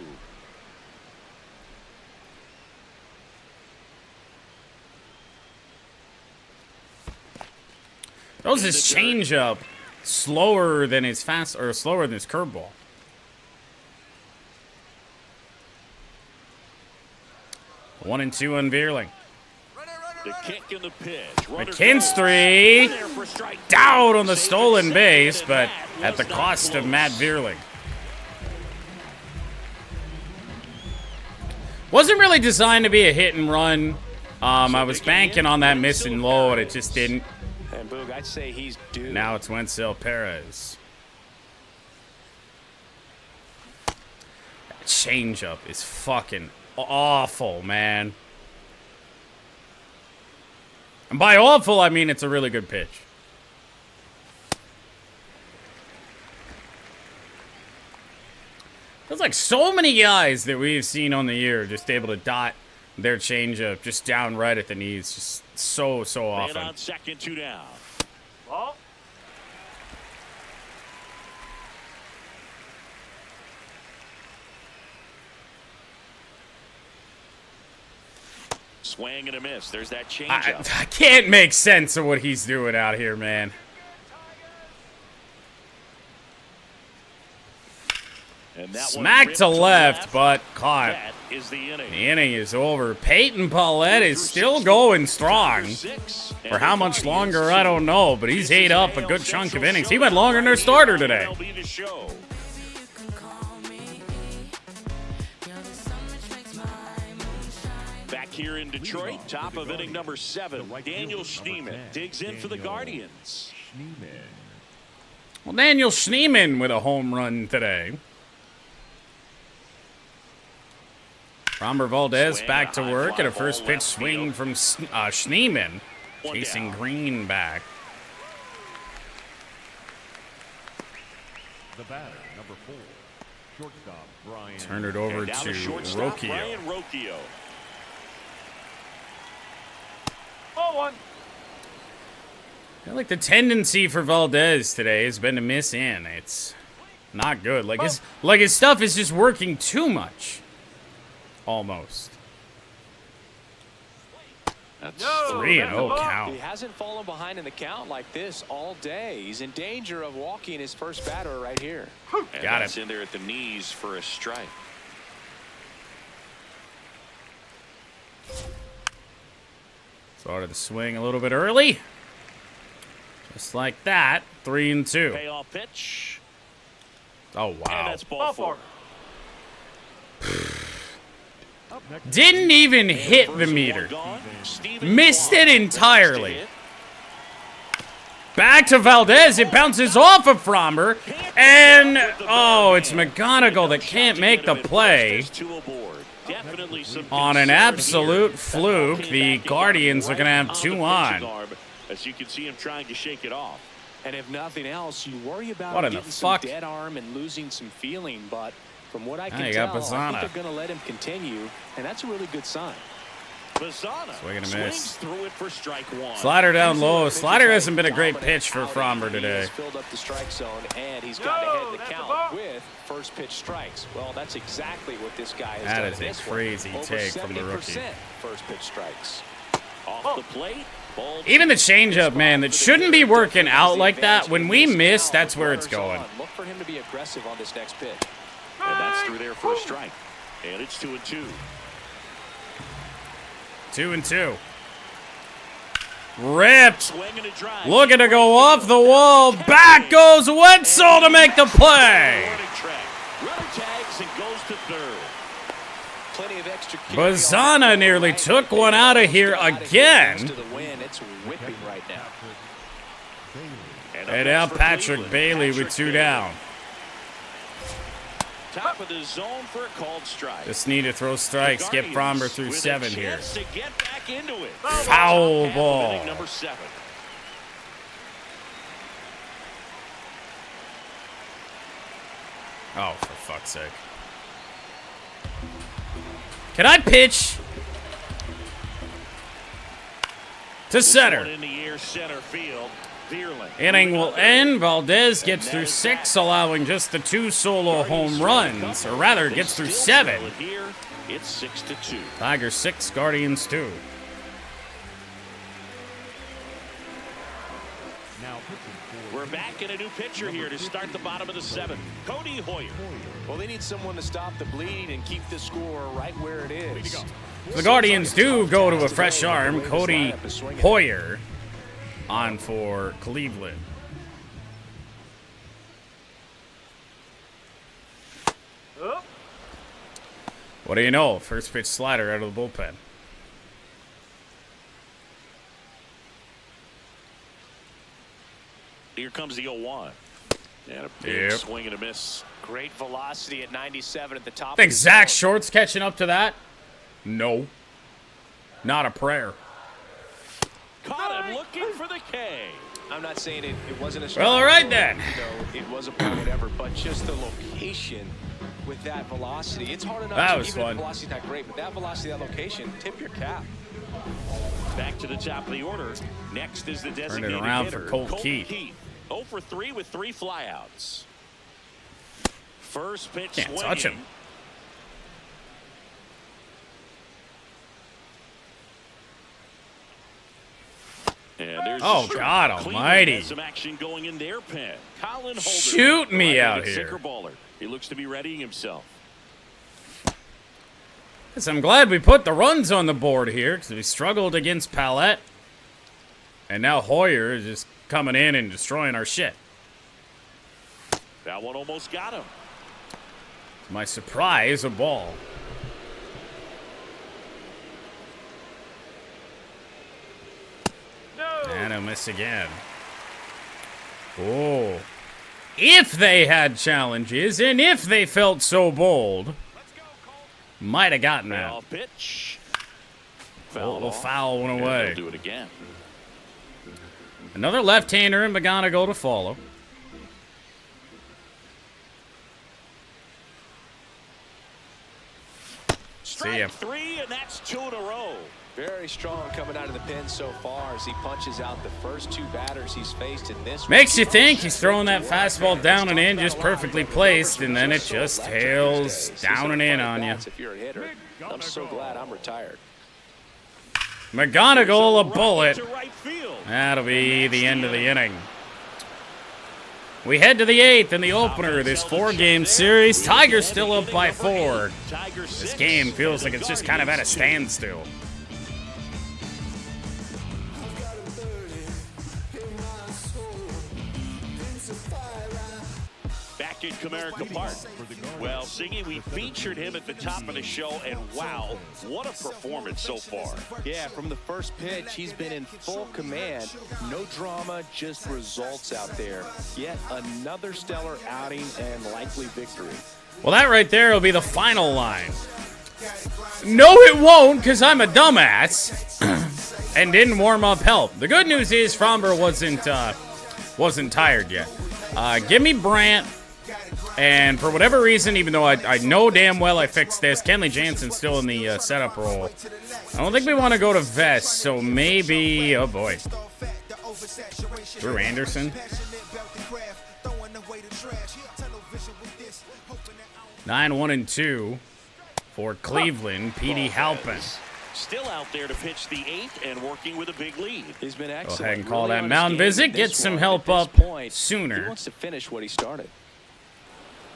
Throws his changeup slower than his slower than his curveball. One and 2 on Vierling. The kick and the pitch. Runner McKinstry goes. There for strike 2. down on the Save stolen and base, save, but and at the that was cost not of Matt close. Vierling. Wasn't really designed to be a hit and run. I was banking on that missing low, and it just didn't. And Boog, I'd say he's due. Now it's Wenzel Perez. That changeup is fucking awful, man. And by awful, I mean it's a really good pitch. There's like so many guys that we've seen on the year just able to dot their changeup just down right at the knees, just so Man often. on second, 2 down. Swing and a miss. There's that changeup. I can't make sense of what he's doing out here, man. And that one Smack ripped to left, but caught. That is the inning. The inning is over. Peyton Pallette is still going strong. For how much longer, I don't know, but he's ate up a good chunk of innings. He went longer than their starter today. MLB The Show. Back here in Detroit, top of inning number 7. Daniel Schneemann digs in for the Guardians. Well, Daniel Schneemann with a home run today. Fromber Valdez back to work, and a first pitch swing from Schneemann, chasing Green back. The batter, number 4, shortstop Brian. Turn it over And down to the shortstop, Rocchio. Brian Rocchio. I feel like the tendency for Valdez today has been to miss in. It's not good. Like his stuff is just working too much. Almost. That's 3-0 count. He hasn't fallen behind in the count like this all day. He's in danger of walking his first batter right here. And Got that's it. in there at the knees for a strike. Started the swing a little bit early. Just like that. 3-2. Payoff pitch. Oh, And wow. that's ball four. Didn't even hit the meter. Missed it entirely. Back to Valdez. It bounces off of Fromber. And, oh, it's McGonigal that can't make the play. On an absolute fluke, the Guardians are going to have 2 on. As you can see him trying to shake it off. And if nothing else, you worry about What in the getting some fuck? dead arm and losing some feeling. But from what I can you tell, got I Bazzana. think they're going to let him continue, and that's a really good sign. Bazzana Swing and a swings miss. through it for strike one. Slider down low. Slider hasn't been a great pitch for Fromber today. He's filled up the strike zone, and he's gotten ahead of the count with first pitch strikes. Well, that's exactly what this guy has That done. is a this crazy one. take Over from the rookie. 70% first pitch strikes. Off the plate. Ball Even the changeup, man, that shouldn't be working out like that. When we miss, that's where it's going. Look for him to be aggressive on this next pitch. And that's through there for a strike. And it's 2-2. 2-2. Ripped. Swing and a drive. Looking to go off the wall. Back goes Wetzel to make the play. Warning track. Runner tags and goes to third. Plenty of extra Bazzana nearly took one out of here again. It's whipping right now. And now Patrick Bailey with 2 down. Top of the zone for a called strike. Just need to throw strikes. Get Fromber through With a 7 here. chance to get back into it. Foul Half of ball. inning number 7. Oh, for fuck's sake. Can I pitch to center? In the air center field. Vierling. Inning will end. Valdez gets through 6, allowing just the 2 solo home runs, or rather, gets through 7. Here, it's 6-2. Tigers 6, Guardians 2. We're back in a new pitcher here to start the bottom of the 7th. Cody Hoyer. Well, they need someone to stop the bleed and keep the score right where it is. The Guardians do go to a fresh arm. Cody Hoyer on for Cleveland. What do you know? First pitch slider out of the bullpen. Here comes the 0-1. And a big Yep. swing and a miss. Great velocity at 97 at the top. Think of the Zach zone. Short's catching up to that? No. Not a prayer. Caught him looking for the K. I'm not saying it wasn't a strike. Well, all right then. No, it wasn't whatever, but just the location with that velocity. It's hard enough That to, was even if fun. the velocity's not great, but that velocity, that location, tip your cap. Back to the top of the order. Next is the designated around hitter, for Colt Keith. 0 for 3 with 3 flyouts. First pitch Can't swinging. touch him. And there's Oh, the strike. God Cleveland almighty. has some action going in their pen. Colin Holder. Shoot me right out at the here. sinker baller. He looks to be readying himself. Yes, I'm glad we put the runs on the board here because we struggled against Palette. And now Hoyer is just coming in and destroying our shit. That one almost got him. To my surprise, a ball. And a miss again. Oh. If they had challenges and if they felt so bold, might have gotten that. Off pitch. We'll foul one And away. they'll do it again. Another left-hander and McGonigal to follow. Strike ya. 3, and that's 2 in a row. Very strong coming out of the pen so far as he punches out the first 2 batters he's faced in this. Makes you think he's throwing that fastball down and in, just perfectly placed, and then it just tails down and in on you. If you're a hitter, I'm so glad I'm retired. McGonagall, a bullet. To right field. That'll be the end of the inning. We head to the 8th in the opener of this 4-game series. Tigers still up by 4. This game feels like it's just kind of at a standstill. Back in Comerica Park. Well, Siggy, we featured him at the top of the show, and wow, what a performance so far. Yeah, from the first pitch, he's been in full command. No drama, just results out there. Yet another stellar outing and likely victory. Well, that right there will be the final line. No, it won't, because I'm a dumbass and didn't warm up help. The good news is Fromber wasn't tired yet. Give me Brandt. And for whatever reason, even though I know damn well I fixed this, Kenley Jansen's still in the setup role. I don't think we want to go to Vest, so maybe, oh boy. Drew Anderson. 9-1-2 for Cleveland, Petey Halpin. Still out there to pitch the 8th and working with a big lead. He's been excellent. Go ahead and call that mound visit. Get some help up sooner. He wants to finish what he started.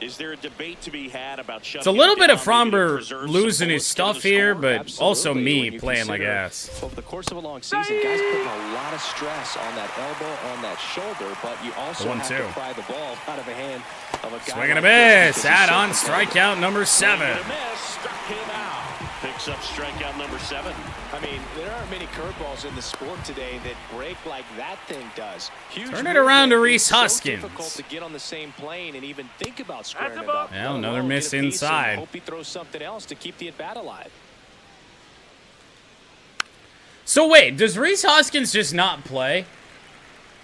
Is there a debate to be had about shutting It's a little bit of down, maybe to Fromber preserve losing some his bullets stuff to the here, score? but Absolutely. also me When you playing like consider ass. Over the course of a long season, guys putting a lot of stress on that elbow, on that shoulder, but you also have to pry the ball out of the hand of a guy. Swing and a like this miss. because he's Add on so strikeout number 7. Swing and a miss, struck him out. Picks up strikeout number 7. I mean, there aren't many curveballs in the sport today that break like that thing does. Huge Turn it around to movement. Reese It's so Hoskins. difficult to get on the same plane and even think about squaring it up. Well, another Let alone miss get a piece and inside. Hope he throws something else to keep the at bat alive. So wait, does Reese Hoskins just not play?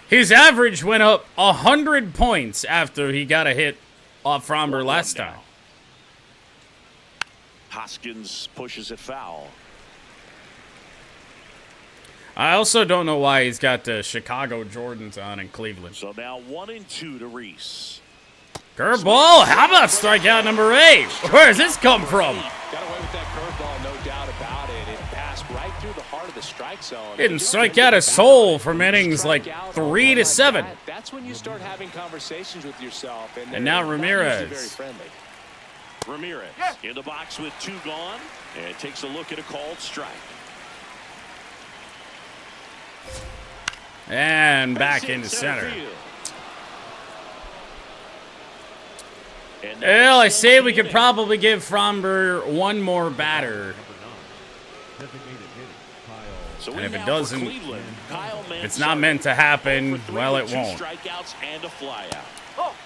His average went up 100 points after he got a hit off Fromber last time. Hoskins pushes it foul. I also don't know why he's got the Chicago Jordans on in Cleveland. So now 1-2 to Reese. Curveball. How about strikeout number 8? Where does this come from? Got away with that curveball, no doubt about it. It passed right through the heart of the strike zone. Didn't strike out a soul from innings like 3 to 7. That's when you start having conversations with yourself. And now Ramirez. Very friendly. Ramirez in the box with 2 gone and takes a look at a called strike. And back into center. Well, I say we could probably give Fromber one more batter. And if it doesn't, if it's not meant to happen, well, it won't.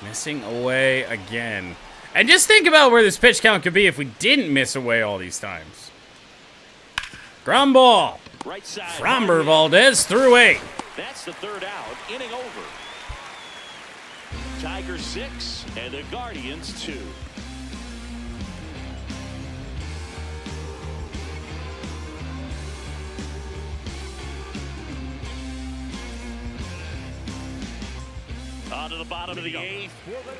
Missing away again. And just think about where this pitch count could be if we didn't miss away all these times. Ground ball. Fromber Valdez through 8. That's the 3rd out. Inning over. Tigers 6 and the Guardians 2. On to the bottom of the 8th.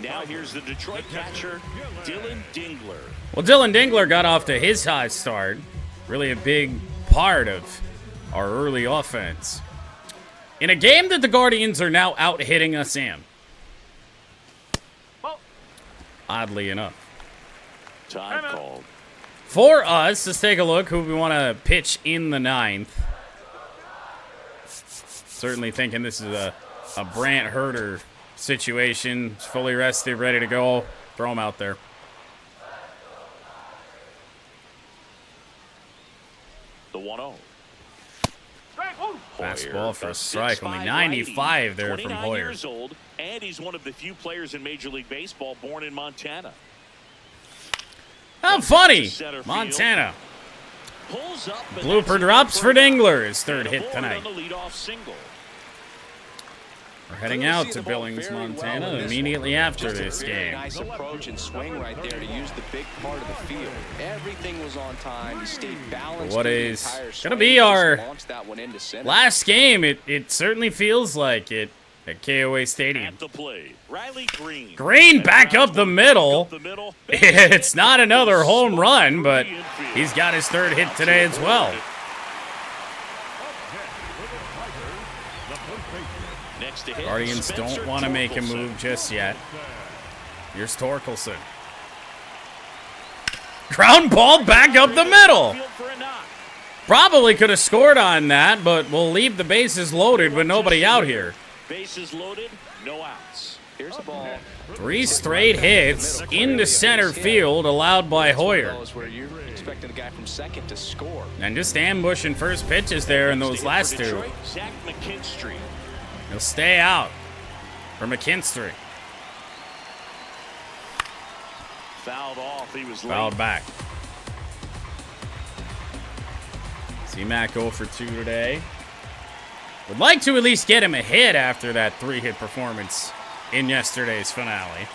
Now here's the Detroit catcher, Dylan Dingler. Well, Dylan Dingler got off to his high start. Really a big part of our early offense. In a game that the Guardians are now out-hitting us in. Oddly enough. Time called. For us, let's take a look who we want to pitch in the 9th. Certainly thinking this is a Brandt Herter situation. He's fully rested, ready to go. Throw him out there. The 1-0. Fastball for a strike. Only 95 there from Hoyer. Years old, and he's one of the few players in Major League Baseball born in Montana. How funny! Montana. Blooper drops for Dingler, his 3rd hit tonight. We're heading out to Billings, Montana immediately after this game. Nice approach and swing right there to use the big part of the field. Everything was on time. He stayed balanced. What is going to be our last game? It certainly feels like it at KOA Stadium. At the plate, Riley Green. Green back up the middle. It's not another home run, but he's got his third hit today as well. Guardians don't want to make a move just yet. Here's Torkelson. Ground ball back up the middle. Probably could have scored on that, but we'll leave the bases loaded with nobody out here. Bases loaded, no outs. Here's the ball. 3 straight hits into center field allowed by Hoyer. Where you're expecting a guy from second to score. And just ambushing first pitches there in those last two. Zach McKinstry. He'll stay out for McKinstry. Fouled off. He was fouled back. C-Mac 0 for 2 today. Would like to at least get him a hit after that 3-hit performance in yesterday's finale.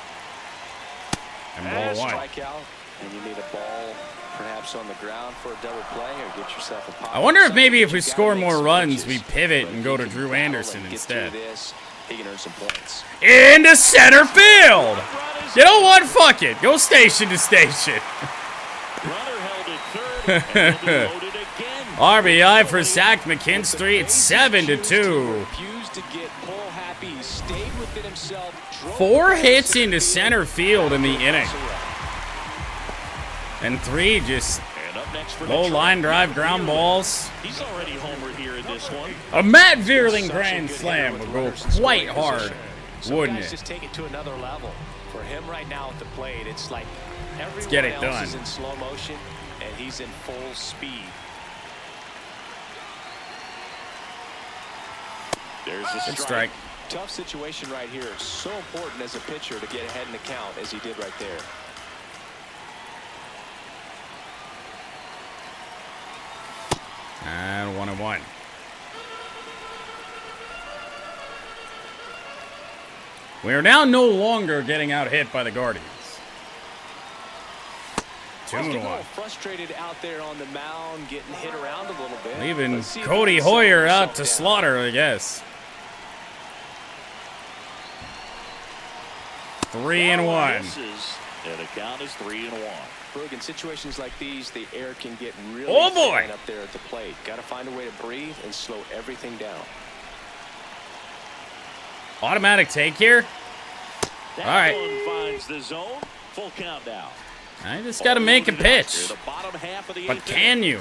And ball 1. Strikeout, and you need a ball perhaps on the ground for a double play or get yourself a pop. I wonder if maybe if we score more runs, we pivot and go to Drew Anderson instead. He can earn some points. Into center field! You know what? Fuck it. Go station to station. Runner held at third and loaded again. RBI for Zach McKinstry. It's 7-2. Refused to get pull happy. He stayed within himself. 4 hits into center field in the inning. And 3 just low line drive ground balls. He's already homered here in this one. A Matt Vierling grand slam would go quite hard, wouldn't it? Just take it to another level. For him right now at the plate, it's like everyone get it else done. is in slow motion and he's in full speed. There's the Good strike. Tough situation right here. So important as a pitcher to get ahead in the count as he did right there. And 1-1. We are now no longer getting out hit by the Guardians. 2-1. Frustrated out there on the mound, getting hit around a little bit. Leaving Cody Hoyer out to slaughter, I guess. 3-1. And the count is 3-1. Brooke, in situations like these, the air can get really thin up there at the plate. Got to find a way to breathe and slow everything down. Automatic take here. That all right. one finds the zone. Full count now. I just got to make a pitch. The bottom half of the But can you?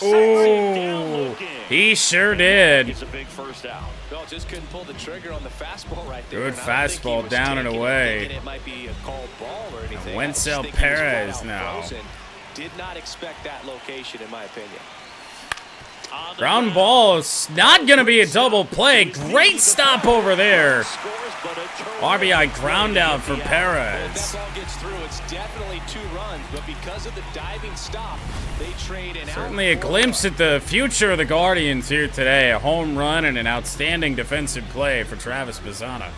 Oh, he sure did. It's a big first out. Bill just couldn't pull the trigger on the fastball right there. Good fastball down and away. It might be a called ball or anything. Wenzel Perez now. Did not expect that location, in my opinion. Ground ball is not going to be a double play. Great stop over there. RBI ground out for Perez. If that ball gets through, it's definitely 2 runs, but because of the diving stop, they trade an certainly a glimpse at the future of the Guardians here today. A home run and an outstanding defensive play for Travis Bazzana.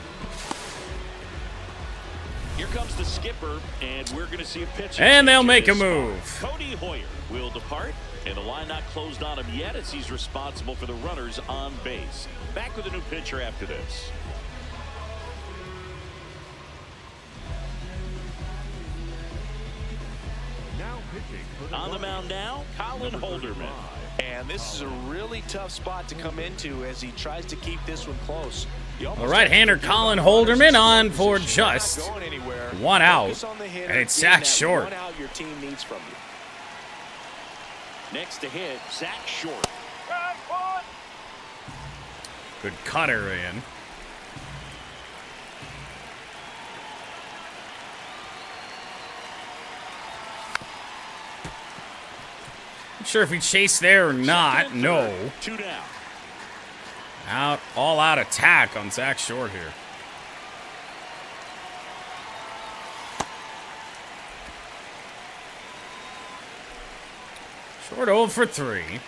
Here comes the skipper, and we're going to see a pitch. And they'll make a move. Cody Hoyer will depart, and the line not closed on him yet as he's responsible for the runners on base. Back with a new pitcher after this. Now pitching for the On the mound now, Colin Holderman. And this is a really tough spot to come into as he tries to keep this one close. The right-hander Colin Holderman on for just 1 out, and it's sacked short. 1 out your team needs from you. Next to hit, Zach Short. Good cutter in. Not sure if we chase there or not. No. 2 down. All out attack on Zach Short here. Short 0 for 3.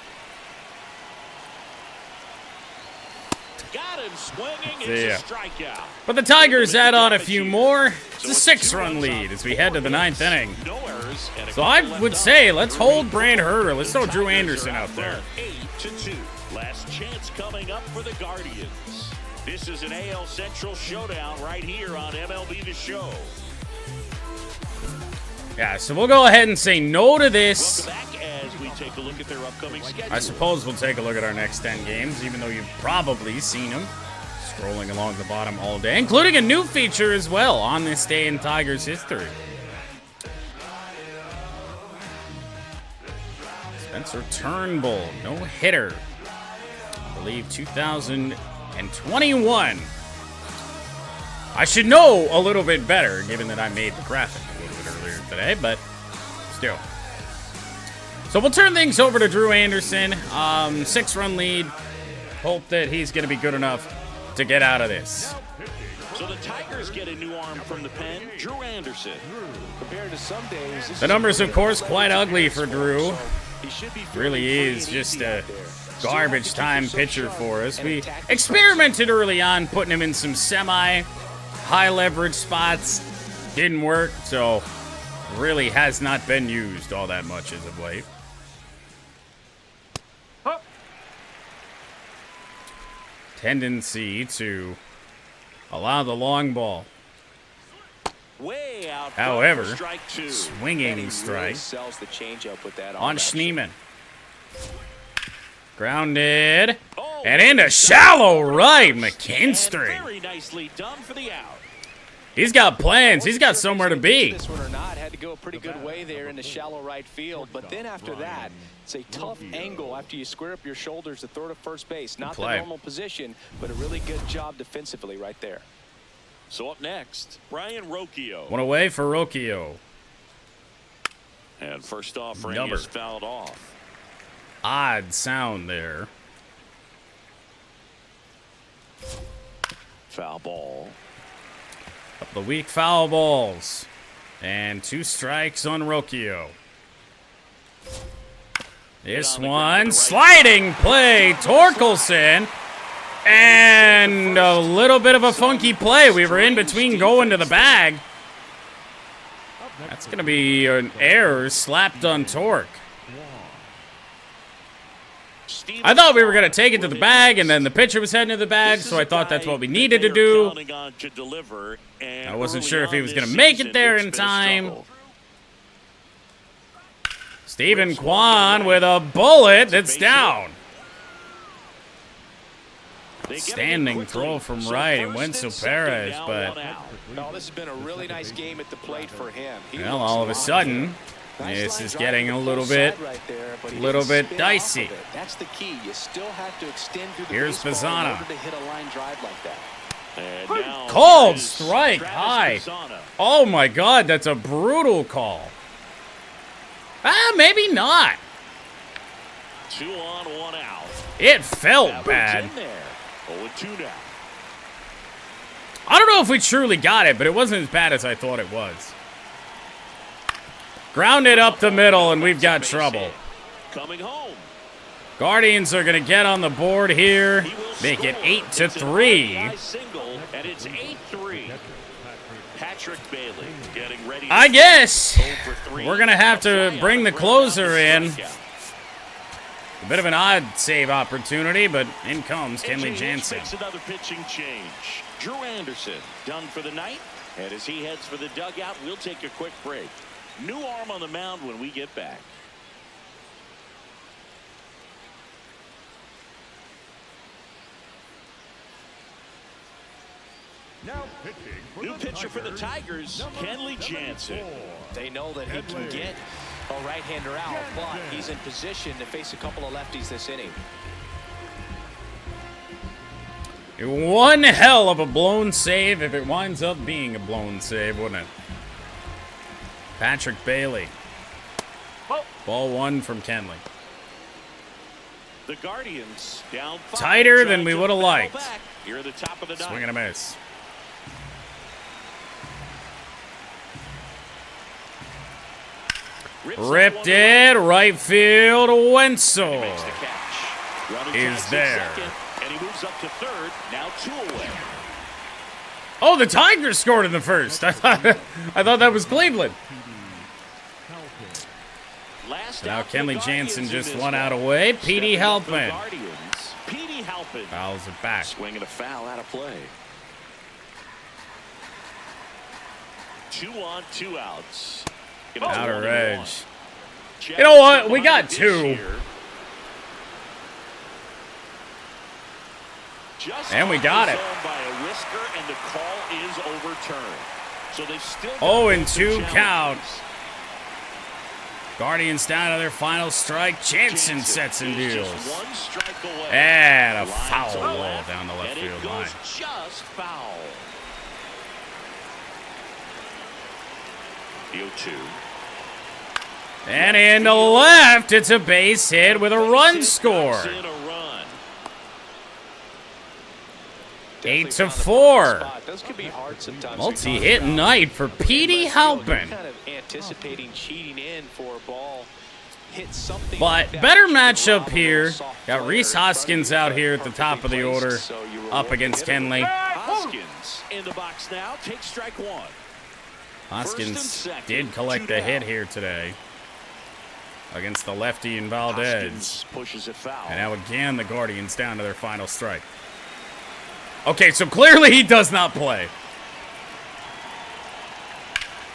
and swinging. See It's ya. a strikeout. But the Tigers add on a few more. It's a 6-run lead as we head to the 9th inning. No errors and a So I couple would left say on. let's hold Brand Herter. Let's throw Drew Tigers Anderson are out there. 8-2. Last chance coming up for the Guardians. This is an AL Central showdown right here on MLB The Show. Yeah, so we'll go ahead and say no to this. Welcome back as we take a look at their upcoming schedule. I suppose we'll take a look at our next 10 games, even though you've probably seen them scrolling along the bottom all day, including a new feature as well on this day in Tigers history. Spencer Turnbull, no hitter. I believe 2021. I should know a little bit better, given that I made the graphic a little bit earlier today, but still. So we'll turn things over to Drew Anderson. 6-run lead. Hope that he's going to be good enough to get out of this. So the Tigers get a new arm from the pen, Drew Anderson. Compared to some days, this The is numbers, a of course, really quite nice ugly pitch for for Drew. him, so he should be Really feeling is free and just easy a out there. garbage time Still have to keep pitcher yourself for us. sharp We and attack the experimented early on, putting him in some semi-high leverage spots. Didn't work, so really has not been used all that much as of late. Tendency to allow the long ball. Way out front However, for strike two. And he swinging really strike sells the changeup with that on arm action. Schneemann. Grounded. Oh, And into shallow right, and McKinstry. very nicely done for the out. He's got plans. He's got somewhere to be. This one or not, had to go a pretty good way there in the shallow right field. But then after that, it's a tough angle after you square up your shoulders to throw to first base. Not the play. normal position, but a really good job defensively right there. So up next, Brian Rocchio. One away for Rocchio. And first offering Number. is fouled off. Odd sound there. Foul ball. Couple of weak foul balls. And 2 strikes on Rocchio. This on the ground one, to the right sliding play, Torkelson. And a little bit of a funky play. We were in between going to the bag. That's going to be an error slapped on Torque. I thought we were going to take it to the bag, and then the pitcher was heading to the bag, so I thought that's what we needed to do. I wasn't sure if he was going to make it there in time. Stephen Kwan with a bullet that's down. Standing throw from right, and Wenzel Perez, but Oh, this has been a really nice game at the plate for him. He well, looks all of a locked sudden, in. this Nice is line getting drive a to the little close bit, side right there, but he little didn't bit spin off dicey. of it. That's the key. You still have to extend through the Here's baseball in Bazzana. order to hit a line drive like that. Called strike high. Oh my God, that's a brutal call. Maybe not. 2 on, 1 out. It felt bad. In there. 0-2 now. I don't know if we truly got it, but it wasn't as bad as I thought it was. Grounded up the middle, and we've got trouble. Coming home. Guardians are going to get on the board here, He will make it score. It's an 8-3. RBI single, and it's 8-3. Patrick Bailey getting ready. I guess 0 for 3. we're going to have to A bring the flyout, closer in. strikeout. A bit of an odd save opportunity, but in comes Kenley AJ Jansen. makes another pitching change. Drew Anderson done for the night, and as he heads for the dugout, we'll take a quick break. New arm on the mound when we get back. Now pitching for New pitcher for the Tigers, Kenley Jansen. They know that he can get a right-hander out, but he's in position to face a couple of lefties this inning. One hell of a blown save if it winds up being a blown save, wouldn't it? Patrick Bailey. Ball 1 from Kenley. The Guardians down 5. Tighter than trying we to would've battle liked. back here at the top of the Swing ninth. and a miss. Ripped it, right field, Wenzel Makes the catch. Running is tags at there. second, and And he moves up to third. Now 2 away. Oh, the Tigers scored in the first. I thought that was Cleveland. Now Kenley Jansen just 1 out away. Petey Halpin fouls it back. Swinging a foul out of play. 2 on, 2 outs. Outer edge. You know what? We got 2. And we got it. By a whisker, and the call is overturned. So they still 0-2 count. Guardians down to their final strike. Jansen sets and deals. And a foul ball down the left field line. Just foul. The 0-2. And into left, it's a base hit with a run score. 8-4. Multi-hit night for Petey Halpin. But better matchup here. Got Rhys Hoskins out here at the top of the order, up against Kenley. Hoskins in the box now. Take strike 1. Hoskins did collect a hit here today against the lefty in Valdez. Pushes it foul. And now again, the Guardians down to their final strike. Okay, so clearly he does not play.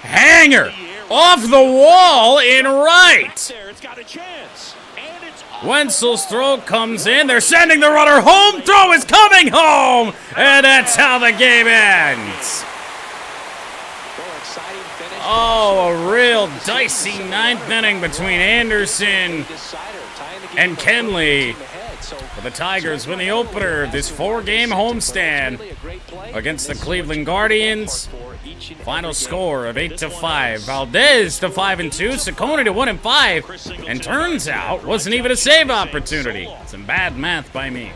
Hanger off the wall in right. Wenzel's throw comes in. They're sending the runner home. Throw is coming home. And that's how the game ends. Oh, a real dicey 9th inning between Anderson and Kenley. The Tigers win the opener of this 4-game homestand against the Cleveland Guardians. Final score of 8-5. Valdez to 5-2. Ciccone to 1-5. And turns out wasn't even a save opportunity. Some bad math by me.